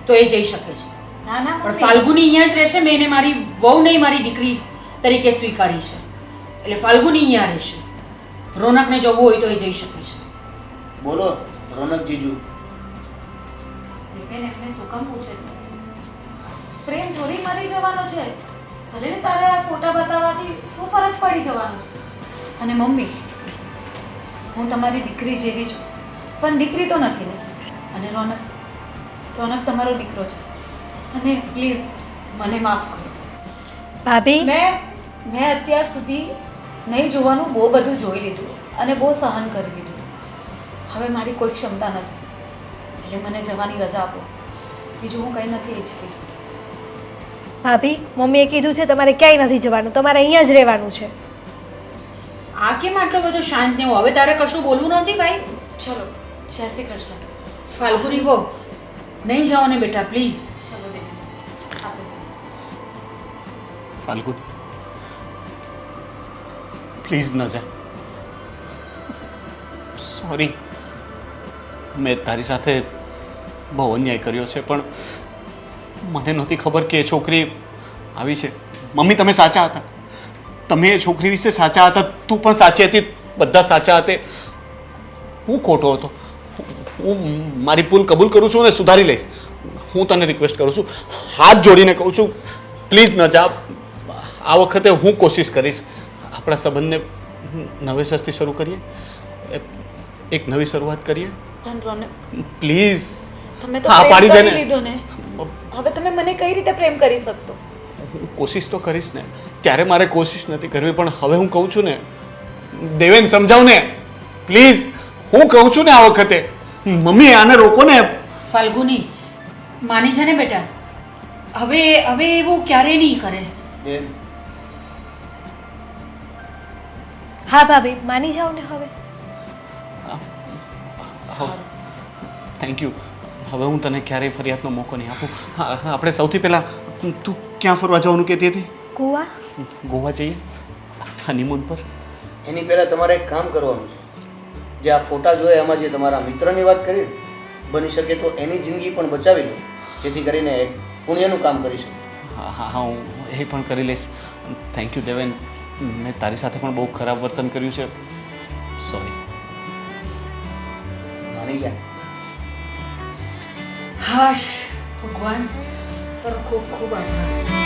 તો એ જઈ શકે છે, ના ના પણ મમ્મી. ફાલ્ગુની અહીંયા જ રહેશે. મેં એને મારી વહુ નહીં મારી દીકરી તરીકે સ્વીકારી છે, એટલે ફાલ્ગુની અહીંયા રહેશે. રોનકને જવું હોય તો એ જઈ શકે છે. બોલો રોનક જીજુ. બેન એમને શું કામ પૂછે છે? પ્રેમ થોડી મરી જવાનો છે. ભલે ને તારે આ ફોટા બતાવવાથી શું ફરક પડી જવાનો છે? અને મમ્મી, હું તમારી દીકરી જેવી છું, પણ દીકરી તો નથી ને. અને રોનક તમારો દીકરો છે. અને પ્લીઝ મને માફ કરો. ભાભી, મેં અત્યાર સુધી નહીં જોવાનું બહુ બધું જોઈ લીધું અને બહુ સહન કરી લીધું. હવે મારી કોઈ ક્ષમતા નથી, એટલે મને જવાની રજા આપો. બીજું હું કંઈ નથી ઈચ્છતી. ભાભી, મમ્મીએ કીધું છે તમારે ક્યાંય નથી જવાનું, તમારે અહીંયા જ રહેવાનું છે. આ કેમ આટલો બધો શાંત ને? હવે તારે કશું બોલવું નથી ભાઈ. ચલો, જય શ્રી કૃષ્ણ. ફાલ્ગુની વહુ, નહીં જાઓ ને બેટા પ્લીઝ. ચલો બેન, આપણે જઈએ. ફાલ્ગુન, પ્લીઝ ન જા. સોરી, મેં તારી સાથે બહુ અન્યાય કર્યો છે, પણ મને નહોતી ખબર કે એ છોકરી આવી છે. મમ્મી, તમે સાચા હતા. તમે એ છોકરી વિશે સાચા હતા, તું પણ સાચી હતી, બધા સાચા હતા. હું ખોટો હતો. હું મારી ભૂલ કબૂલ કરું છું અને સુધારી લઈશ. હું તને રિક્વેસ્ટ કરું છું, હાથ જોડીને કહું છું, પ્લીઝ ન જા. આ વખતે હું કોશિશ કરીશ. આપણા સંબંધને નવેસરથી શરૂ કરીએ, એક નવી શરૂઆત કરીએ. પણ રોનક, પ્લીઝ તમે તો હા પ્રેમ પાડી દે કરી ને. લીધો ને. હવે તમે મને કઈ રીતે પ્રેમ કરી શકશો? હું કોશિશ તો કરીશ ને. ત્યારે મારે કોશિશ નથી કરવી, પણ હવે હું કહું છું ને દેવેન, સમજાવ ને પ્લીઝ. હું કહું છું ને આ વખતે. મમ્મી આને રોકો ને. ફાલ્ગુની માની છે ને બેટા, હવે હવે એવું ક્યારેય નહીં કરે. હા ભાભી, માની જાઓ ને હવે. Thank you. હવે હું તને ક્યારેય ફરિયાદનો મોકો નહીં આપું. હા, આપણે સૌથી પહેલાં તું ક્યાં ફરવા જવાનું કહેતી હતી? ગોવા. ગોવા જઈએ હનીમૂન પર. એની પહેલાં તમારે એક કામ કરવાનું છે. જે આ ફોટા જોયા એમાં જે તમારા મિત્રની વાત કરી, બની શકે તો એની જિંદગી પણ બચાવી લો, જેથી કરીને એક પુણ્યનું કામ કરી શકો. હા હા હા, હું એ પણ કરી લઈશ. Thank you Deven. મેં તારી સાથે પણ બહુ ખરાબ વર્તન કર્યું છે. સોરી. માની ગયા? હાશ ભગવાન પર ખૂબ ખૂબ આભાર.